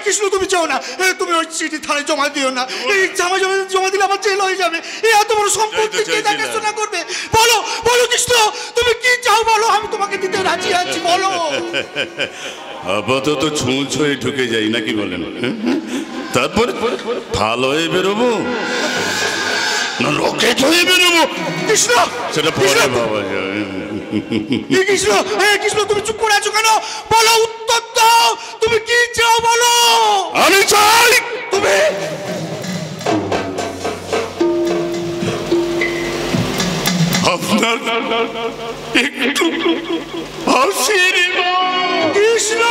কৃষ্ণ, তুমি চাও না, তুমি ওই চিঠি থানায় জমা দিও না। এই জমা দিলে আমার জেল হয়ে যাবে। এই এত বড় সম্পত্তি কে দেখাশোনা করবে? বলো বলো কৃষ্ণ, তুমি কি চাও বলো, আমি তোমাকে দিতে রাজি আছি, বলো। আপাতত ছুঁচ হয়ে ঢুকে যাই নাকি বলেন? তারপরে ভালো হয়ে বেরোবো না রকেট হয়ে বেরোবো কৃষ্ণ? সেটা পরে ভাবা যায়। কৃষ্ণ, কৃষ্ণ তুমি চুপ করে আছো কেন? বলো, উত্তর দাও, তুমি কি চাও বলো। আমি চাই তুমি আপনার একটু আশীর্বাদ। কৃষ্ণ,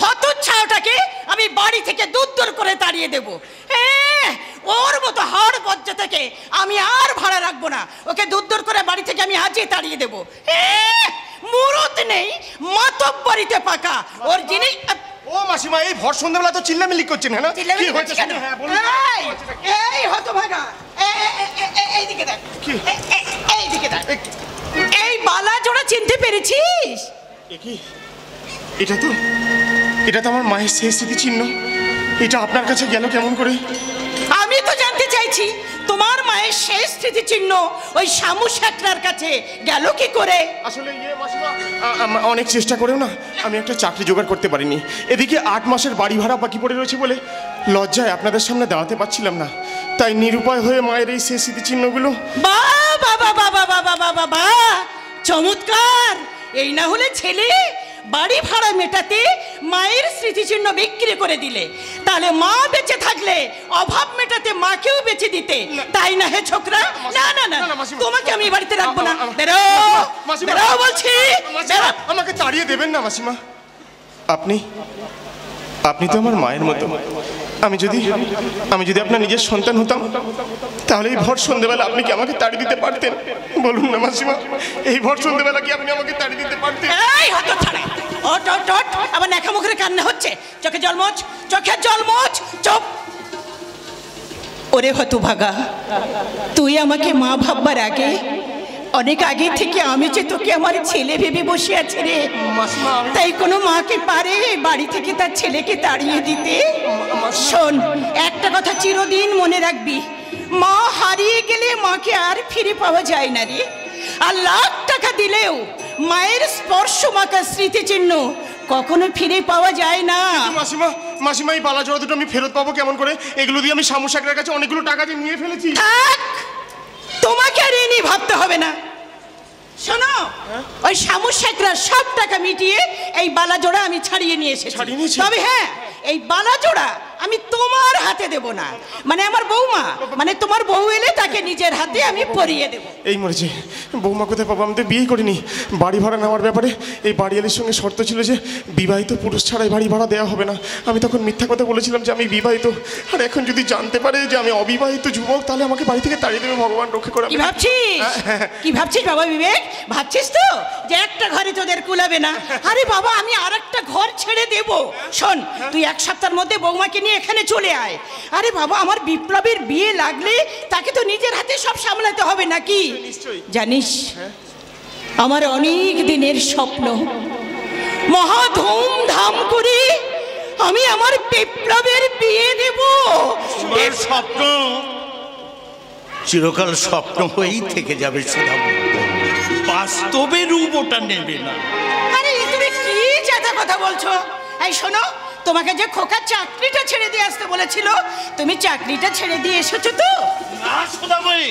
হতচ্ছাওটাকে আমি বাড়ি থেকে দূর করে তাড়িয়ে দেব। ওর মতো হাড় বজ্জা থেকে আমি আর ভাড়া রাখবো না। ওকে দূর করে বাড়ি থেকে আমি আজই তাড়িয়ে দেব। মুরত নেই, মাতব্বরিতে পাকা। ওর জিনিস। ও মাসিমা, এই ভর সন্ধ্যাবেলা তো চিল্লামিল্লি করছেন। হ্যাঁ, কি হয়েছে? এই হতভাগা, এইদিকে দেখ, এইদিকে দেখ। এই বালা জোড়া চিনতে পেরেছিস? এটা তো আমার মায়ের শেষ স্মৃতিচিহ্ন। এটা আপনার কাছে গেল কেমন করে? আমি তো জানতে চাইছি তোমার মায়ের শেষ স্মৃতিচিহ্ন ওই শামু শেখরার কাছে গেল কি করে? আসলে অনেক চেষ্টা করেও না আমি একটা চাকরি জোগাড় করতে পারিনি। এদিকে 8 মাসের বাড়ি ভাড়া বাকি পড়ে রয়েছে বলে লজ্জায় আপনাদের সামনে দাঁড়াতে পারছিলাম না। তাই নিরুপায় হয়ে মায়ের এই শেষ স্মৃতিচিহ্নগুলো। বাবা বাবা বাবা বাবা বাবা, চমৎকার! এই না হলে ছেলে বাড়ি ভাড়া মেটাতে মায়ের স্মৃতিচিহ্ন বিক্রি করে দিলে, তাহলে মা বেঁচে থাকলে অভাব মেটাতে মাকেও বেঁচে দিতে, তাই না হে ছোকরা? না না না, তোমাকে আমি বাড়িতে রাখবো না। বেরো বেরো বলছি। আমাকে তাড়িয়ে দেবেন না মাসিমা। আপনি তো আমার মায়ের মতো। আমি যদি আপনার নিজের সন্তান হতাম তাহলে এই ভর সন্ধ্যেবেলা আপনি কি আমাকে তাড়িয়ে দিতে পারতেন? বলুন না মাসিমা, এই ভর সন্ধ্যেবেলা কি আপনি আমাকে তাড়িয়ে দিতে পারতেন? এই হতচ্ছাড়া, ওট ওট ওট, আবার নেখা মুখের কান্না হচ্ছে। চোখে জল মোছ, চোখে জল মোছ। চুপ। ওরে হতভাগা, তুই আমাকে মা ভাববার আগে, অনেক আগে থেকে আমি যে তোকে আমার ছেলে ভেবে বসে আছি রে। তাই কোনো মাকে পারে বাড়ি থেকে তার ছেলেকে তাড়িয়ে দিতে? শোন, একটা কথা চিরদিন মনে রাখবি, মা হারিয়ে গেলে মাকে আর ফিরে পাওয়া যায় না রে। আর লাখ টাকা দিলেও মায়ের স্পর্শ মাখা স্মৃতিচিহ্ন কখনো ফিরে পাওয়া যায় না। মাসিমা, এই বালা জোড়া দুটো আমি ফেরত পাবো কেমন করে? এগুলো দিয়ে আমি শামু শেখরার কাছে অনেকগুলো টাকা দিয়ে নিয়ে ফেলেছি। তোমাকে আর এনে ভাবতে হবে না। শোনো, ওই শামু শেখরার সব টাকা মিটিয়ে এই বালা জোড়া আমি ছাড়িয়ে নিয়ে এসেছি। তবে হ্যাঁ, এই বালা জোড়া আমি তোমার হাতে দেব না, মানে আমার বৌমা, মানে তোমার বউ এলে তাকে নিজের হাতে আমি পরিয়ে দেব। এই মরেছে, বৌমা কোথায় পাবো? আমি তো বিয়ে করিনি। বাড়ি ভাড়া নেওয়ার ব্যাপারে এই বাড়িওয়ালির সঙ্গে শর্ত ছিল যে বিবাহিত পুরুষ ছাড়াই বাড়ি ভাড়া দেওয়া হবে না। আমি তখন মিথ্যা কথা বলেছিলাম যে আমি বিবাহিত। আর এখন যদি জানতে পারে যে আমি অবিবাহিত যুবক, তাহলে আমাকে বাড়ি থেকে তাড়িয়ে দেবে। ভগবান রক্ষা করে। কি ভাবছিস? কি ভাবছিস বাবা বিবেক? ভাবছিস তো যে একটা ঘরে তোদের কুলাবে না? আরে বাবা, আমি আর একটা ঘর ছেড়ে দেব। শোন, তুই এক সপ্তাহের মধ্যে বৌমাকে নিয়ে এখানে চলে আয়। আরে বাবা, আমার বিপ্লবের বিয়ে লাগলে তাকে তো নিজের হাতে সব সামলাতে হবে নাকি? জানিস, আমার অনেক দিনের স্বপ্ন, মহা ধুমধাম করে আমি আমার বিপ্লবের বিয়ে দেব। এর স্বপ্ন চিরকাল স্বপ্ন হয়েই থেকে যাবে সুধা, বাস্তবে রূপ ওটা নেবে না। আরে তুমি কি জাতা কথা বলছো? এই শোনো, তোমাকে যে খোকা চাকরিটা ছেড়ে দিয়ে আসতে বলেছিল, তুমি চাকরিটা ছেড়ে দিয়ে এসেছো তো? না সুধাময়ী,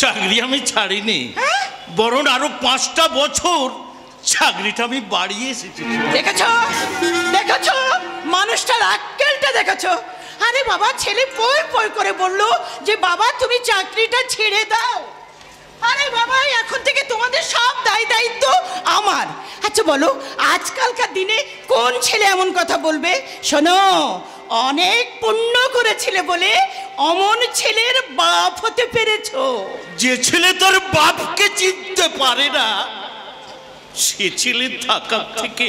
চাকরি আমি ছাড়িনি, বরং আরো 5টা বছর চাকরিটা আমি বাড়িয়ে এসেছি। দেখেছো দেখেছো মানুষটার আক্কেলটা দেখেছো? আরে বাবা, ছেলে পয় পয় করে বললো যে বাবা তুমি চাকরিটা ছেড়ে দাও। আরে বাবা, এখন থেকে তোমাদের সব দায়িত্ব আমার। আচ্ছা বলো, আজকালকার দিনে কোন ছেলে এমন কথা বলবে? শোনো, অনেক পুণ্য করেছিলে বলে অমন ছেলের বাপ হতে পেরেছো। যে ছেলে তার বাপকে চিনতে পারে না, সে ছেলে থাকা থেকে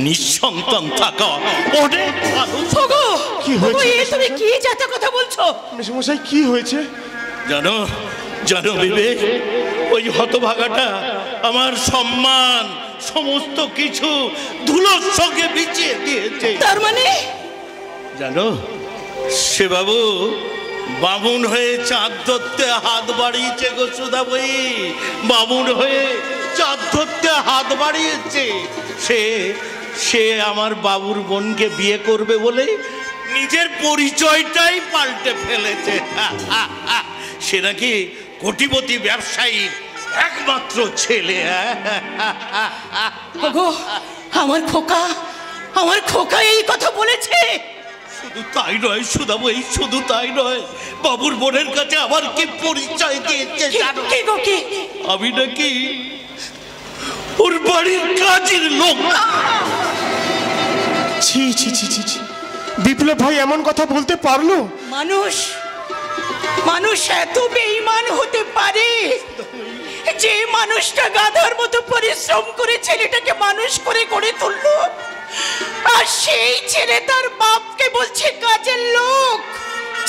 নিঃসন্তান থাকা অনেক ভালো। কি হয়েছে? তুমি কি জাতা কথা বলছো? মেশামশাই কি হয়েছে? জানো জানো বিবেক, ওই হতভাগাটা আমার সম্মান সমস্ত কিছু ধুলোর সঙ্গে বিছিয়ে দিয়েছে। তার মানে জানো, সে বাবু বামুন হয়ে চাঁদ ধরতে হাত বাড়িয়েছে গো সুধাময়ী, বামুন হয়ে চাঁদ ধরতে হাত বাড়িয়েছে। সে আমার বাবুর বোনকে বিয়ে করবে বলে নিজের পরিচয়টাই পাল্টে ফেলেছে। সে নাকি কোটিপতি ব্যবসায়ীর একমাত্র ছেলে। আমার খোকা এই কথা বলেছে? শুধু তাই নয় সুধাময়ী, শুধু তাই নয়, বাবুর বোনের কাছে আমার কি পরিচয় দিয়েছে জানো? আমি নাকি ওর বাড়ির কাজের লোক। ছি ছি ছি ছি ছি, বিপ্লব ভাই এমন কথা বলতে পারলো? মানুষ এত বেঈমান হতে পারে? যে মানুষটা গাধার মতো পরিশ্রম করে ছেলেটাকে মানুষ করে গড়ে তুললো, আর সেই ছেলে তার বাপকে বলছে কাজের লোক।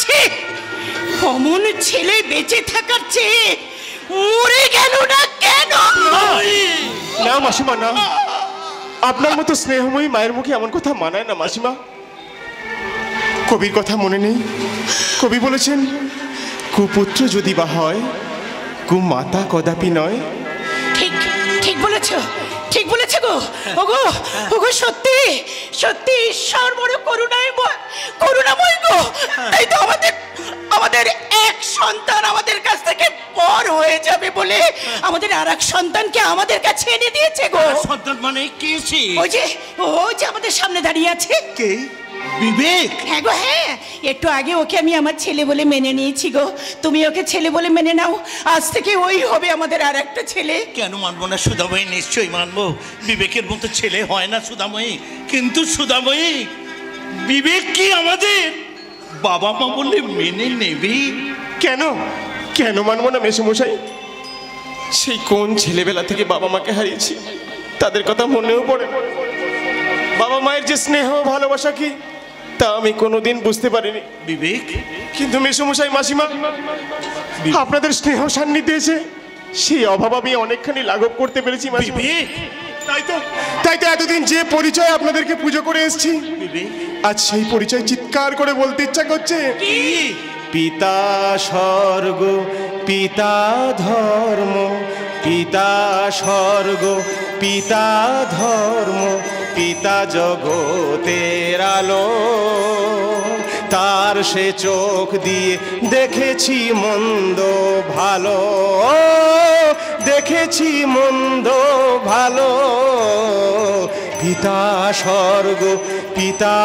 ছি, অমন ছেলে বেঁচে থাকার চেয়ে মরে গেল না কেন? না মাসিমা, না, আপনার মতো স্নেহময়ী মায়ের মুখে এমন কথা মানায় না মাসিমা। কবির কথা মনে নেই? কবি বলেছেন, কুপুত্র যদি বা হয়, কুমাতা কদাপি নয়। ঠিক বলেছো, ঠিক বলেছো গো। ওগো ওগো, সত্যি সত্যি ঈশ্বর বড় করুণাময় গো। এই তো আমাদের এক সন্তান আমাদের কাছ থেকে পর হয়ে যাবে বলে আমাদের আর এক সন্তানকে আমাদের কাছে এনে দিয়েছে গো। সন্তান মানে কে? ওই যে আমাদের সামনে দাঁড়িয়ে আছে। কে? বিবেক? হ্যাঁ গো, হ্যাঁ, একটু আগে ওকে আমি আমার ছেলে বলে মেনে নিয়েছি গো। তুমি ওকে ছেলে বলে মেনে নাও, আজ থেকে ওই হবে আমাদের আর একটা ছেলে। কেন মানবো না সুধাময়ী? নিশ্চয়ই মানবো। বিবেকের মতো ছেলে হয় না সুধাময়ী। কিন্তু সুধাময়ী, বিবেক কি আমাদের বাবা মা বলে মেনে নেবে? কেন কেন মানবো না মেসোমশাই? সেই কোন ছেলেবেলা থেকে বাবা মাকে হারিয়েছি, তাদের কথা মনেও পড়ে। বাবা মায়ের যে স্নেহ ভালোবাসা কি, তা আমি কোনোদিন বুঝতে পারিনি বিবেক। কিন্তু মেসোমশাই, মাসিমা, আপনাদের স্নেহ সান্নিধ্যে এসে সেই অভাব আমি অনেকখানি লাঘব করতে পেরেছি মাসিমা। তাই তো এতদিন যে পরিচয় আপনাদেরকে পুজো করে এসেছি, আজ সেই পরিচয় চিৎকার করে বলতে ইচ্ছা করছে। পিতা স্বর্গ, পিতা ধর্ম, পিতা স্বর্গ, পিতা ধর্ম, পিতা জগতের আলো। তার সে চোখ দিয়ে দেখেছি মন্দ ভালো, দেখেছি মন্দ ভালো। পিতা স্বর্গ, পিতা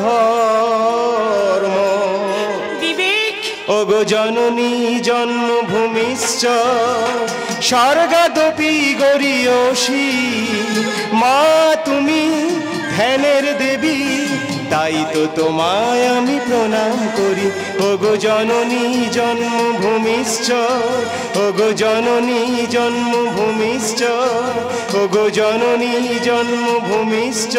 ধর্ম। বিবেক, ওগো জননী জন্মভূমিশ্চ স্বর্গাদপি গরীয়সী। মা তুমি ধ্যানের দেবী, তাই তো তোমায় আমি প্রণাম করি। ওগো জননী জন্মভূমিশ্চ, ওগো জননী জন্মভূমিশ্চ, ওগো জননী জন্মভূমিশ্চ।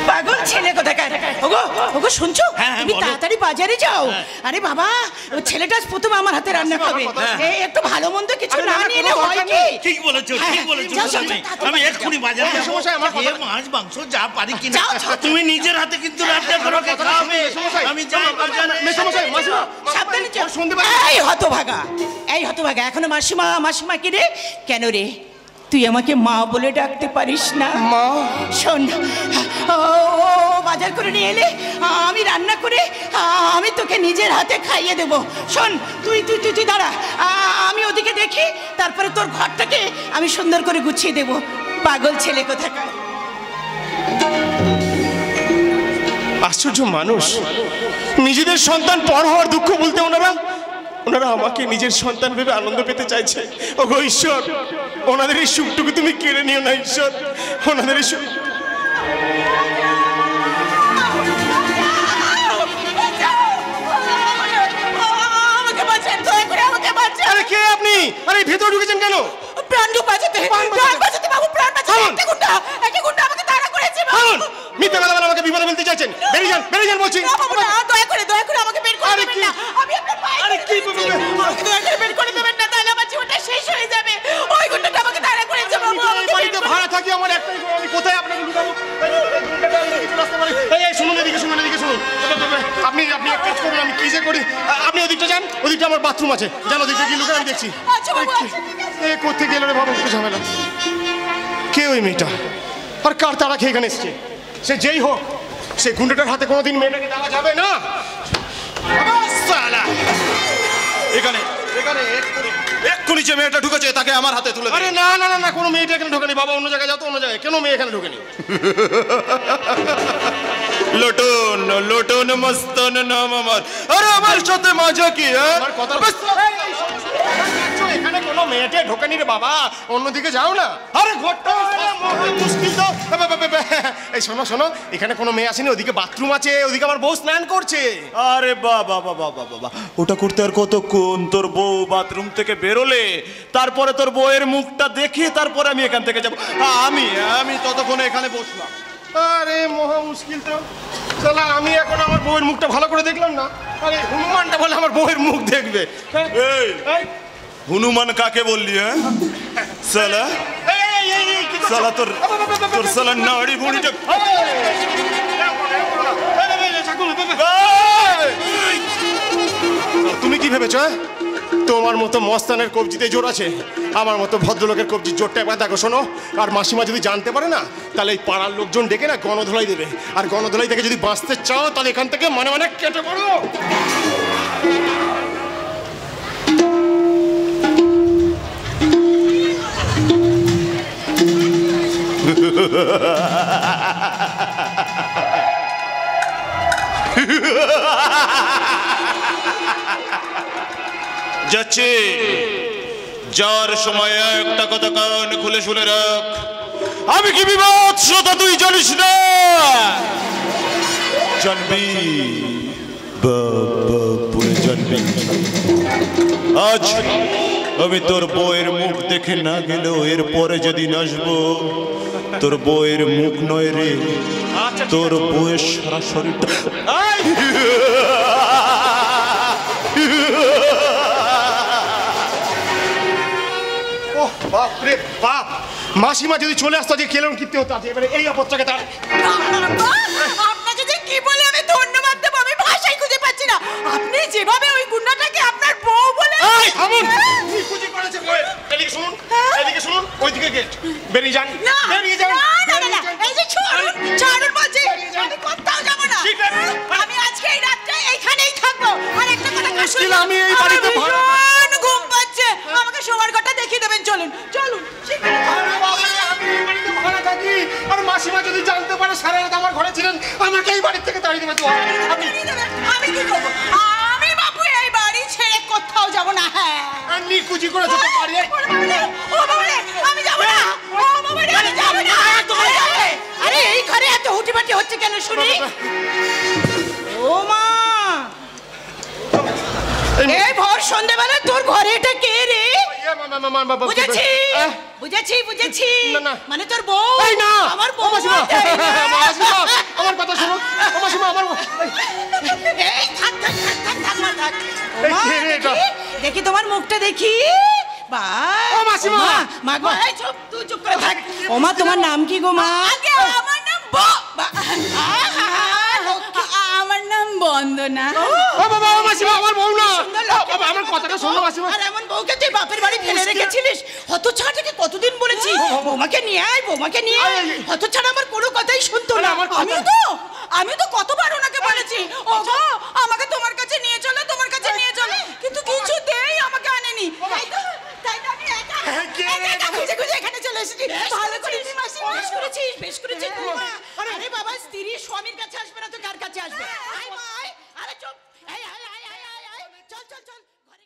পাগল ছেলে কোথাকার। ওগো ওগো শুনছো, তুমি তাড়াতাড়ি বাজারে যাও। আরে বাবা, ওই ছেলেটা প্রথম আমার হাতে রান্না খাবে। এই একটু ভালো মন্দ কিছু না নিয়ে হয় কি? ঠিক বলেছো, ঠিক বলেছো। আমি এক্ষুনি বাজারে যাবো, মাছ মাংস যা পারি কিনা। তুমি নিজের হাতে কিন্তু রান্না করো, খাবে। আমি যাই বাজারে। সাবধানে যাও। এই হতভাগা, এই হতভাগা, এখনো মাসিমা মাসিমা কি রে? কেন রে, তুই আমাকে মা বলে ডাকতে পারিস না? মা শোন, ও বাজার করে নিয়ে এলে, আমি রান্না করে আমি তোকে নিজের হাতে খাইয়ে দেবো। শোন, তুই তুই তুই তুই দাঁড়া, আমি ওদিকে দেখি, তারপরে তোর ঘরটাকে আমি সুন্দর করে গুছিয়ে দেবো। পাগল ছেলে কোথাকার। আশ্চর্য মানুষ, নিজেদের সন্তান পর হওয়ার দুঃখ বলতে ওনারা আমাকে নিজের সন্তান ভেবে আনন্দ পেতে চাইছে। ওগো ঈশ্বর, ওনাদের এই সুখটুকু তুমি কেড়ে নিও না ঈশ্বর, ওনাদের এই সুখ। আরে কে আপনি? আরে ভেতরে ঢুকেছেন কেন? প্রাণ বাঁচাতে, প্রাণ বাঁচাতে বাবু, প্রাণ বাঁচাতে। একটা গুন্ডা আমাকে তাড়া করেছে। মিথ্যা কথা বলে আমাকে বিপদে ফেলতে চাইছেন। বেরিয়ে যান বলছি। দয়া করে আমাকে বের করে দেবেন না। আমি আপনার পায়ে আমাকে দয়া করে বের করে দেবেন না, তাহলে আমার জীবনটা শেষ হয়ে যাবে। ওই গুন্ডাটা আমাকে তাড়া করেছে বাবু। বাড়িতে ভাড়া থাকি, আমার একটাই ঘর, আমি কোথায় আপনাকে লুকাবো? এই শুনুন, এদিকে শুনুন। আপনি এক কাজ করুন, আমি কি যে করি। আপনি ওদিকটা যান, ওদিকটা আমার বাথরুম আছে, যান ওদিকটা গিয়ে লুকান, আমি দেখছি। এ কোথা গেল রে বাবা, ঝামেলা। কে ওই মেয়েটা? আর কার তারা খেয়ে এখানে এসছে? সে যেই হোক, সে গুন্ডাটার হাতে কোনোদিন মেয়েটাকে দেওয়া যাবে না। এক্ষুনি যে মেয়েটা ঢুকেছে তাকে আমার হাতে তুলে। আরে না না না, কোনো মেয়েটা এখানে ঢোকেনি বাবা, অন্য জায়গায় যাও তো, অন্য জায়গায়। কেন মেয়ে এখানে ঢোকেনি? লোটন লোটন মস্তান নাম আমার। আরে আমার সাথে মজা কি? এখানে কোনো মেয়েটে ঢোকেনি রে বাবা, অন্যদিকে যাও না। আরে ঘরটা মুশকিল তো। এই শোনো, এখানে কোনো মেয়ে আসেনি, ওদিকে বাথরুম আছে, ওদিকে আমার বউ স্নান করছে। আরে বাবা বাবা বাবা, ওটা করতে আর কতক্ষণ? তোর বউ বাথরুম থেকে বেরোলে তারপরে তোর বউয়ের মুখটা দেখি, তারপরে আমি এখান থেকে যাবো। আমি ততক্ষণে এখানে বসলাম। আরে মহা মুশকিল তো। শালা আমি এখন আমার বউয়ের মুখটা ভালো করে দেখলাম না। আরে হনুমানটা বলে আমার বউয়ের মুখ দেখবে। এই হনুমান কাকে বললি? হ্যাঁ শালা, শালা তোর শালা নাড়ি ভুঁড়িটা। তুমি কি ভেবেছ? তোমার মতো মস্তানের কবজিতে জোর আছে, আমার মতো ভদ্রলোকের কবজির জোরটা একবার দেখো। শোনো, আর মাসিমা যদি জানতে পারে না, তাহলে এই পাড়ার লোকজন ডেকে না গণধোলাই দেবে। আর গণধোলাই থেকে যদি বাঁচতে চাও, তাহলে এখান থেকে মানে কেটে পড়ো। যাচ্ছে, যাওয়ার সময় একটা কথা কান খুলে শুনে রাখ। আমি কি বিভৎসতা তুই জানিস না? জানবি, জানবি। আজ আমি তোর বউয়ের মুখ দেখে না গেলেও এরপরে যেদিন আসবো, তোর বউয়ের মুখ নয় রে, তোর বউয়ের সারা শরীরটা। বাপরে বাপ, মাসিমা যদি চলে আসতো যে কেলেন কীর্তি হতো। এবারে এই অপরটাকে তার আপনাকে যে কি বলে আমি ধন্যবাদ দেবো, আমি ভাষাই খুঁজে পাচ্ছি না। আপনি যেভাবে ওই গুন্ডাটাকে আপনার বউ বলে। থামুন, কি খুঁজে করেছে বউয়ের? এদিকে শুনুন, এদিকে শুনুন, ওইদিকে গেট। বেরিয়ে যান, বেরিয়ে যান। এই যে ছাড়ুন বলছি, আমি কোথাও যাবো না। আমি আজকে এই রাতটা এইখানেই থাকবো। আর একটা কথা কাশুন, আমি এই বাড়িতে ঘুম পাচ্ছে, আমাকে শোয়ার ঘরটা দেখিয়ে দেবেন। চলুন চলুন। ভাড়া থাকি, আর মাসিমা মাসিমা যদি জানতে পারে সারা রাত আমার ঘরে ছিলেন আমাকে এই বাড়ির থেকে তাড়িয়ে দেবে তো আমি কি করবো? আমি বাপু এই বাড়ি ছেড়ে কোথাও যাব না। হ্যাঁ নিকুচি করেছো তো পারিয়ে ও বাবা রে, আমি যাব না। ও বাবা রে, আমি যাব না। আরে এই ঘরে এত হুটিপাটি হচ্ছে কেন শুনি? ও মা, এই ভোর সন্ধ্যেবেলা তোর ঘরে এটা কে রে? বুঝেছি বুঝেছি বুঝেছি, মানে তোর বউ। আমার বউ। আমার কথা শোনো। ও মাসিমা আমার এই থাক থাক থাক থাক মা থাক। দেখি তোমার মুখটা দেখি। বা ও মাসিমা, মা গো, এই চুপ, তুই চুপ করে থাক। ও মা, তোমার নাম কি গো মা? আগে আমার নাম আমার নাম বন্দনা। ও বাবা, ও মাসিমা আমার বউ না। বাবা আমার কথাটা শোনো মাসিমা। আর এমন বউকে তুই বাপের বাড়ি ফেলে রেখেছিলিস। হতছাড়াকে কতদিন বলেছি বৌমাকে নিয়ে আয়, বৌমাকে নিয়ে আয়। হতছাড়া আমার কোনো কথাই শুনতো না। আমি তো কতবার ওনাকে বলেছি, ও গো আমাকে তোমার কাছে নিয়ে চলো, তোমার কাছে নিয়ে চলো, কিন্তু কিছুতেই আমাকে আনেনি। তাই তো আমি একা খুঁজে খুঁজে এখানে চলে এসেছি। ভালো করেছিস মাসি, বেশ করেছিস, বেশ করেছিস। আরে বাবা, স্ত্রী স্বামীর কাছে আসবে না তো কার কাছে আসবে? আয় মা আয়। আরে চুপ, আয় আয় আয় আয় আয়, চল চল চল ঘরে।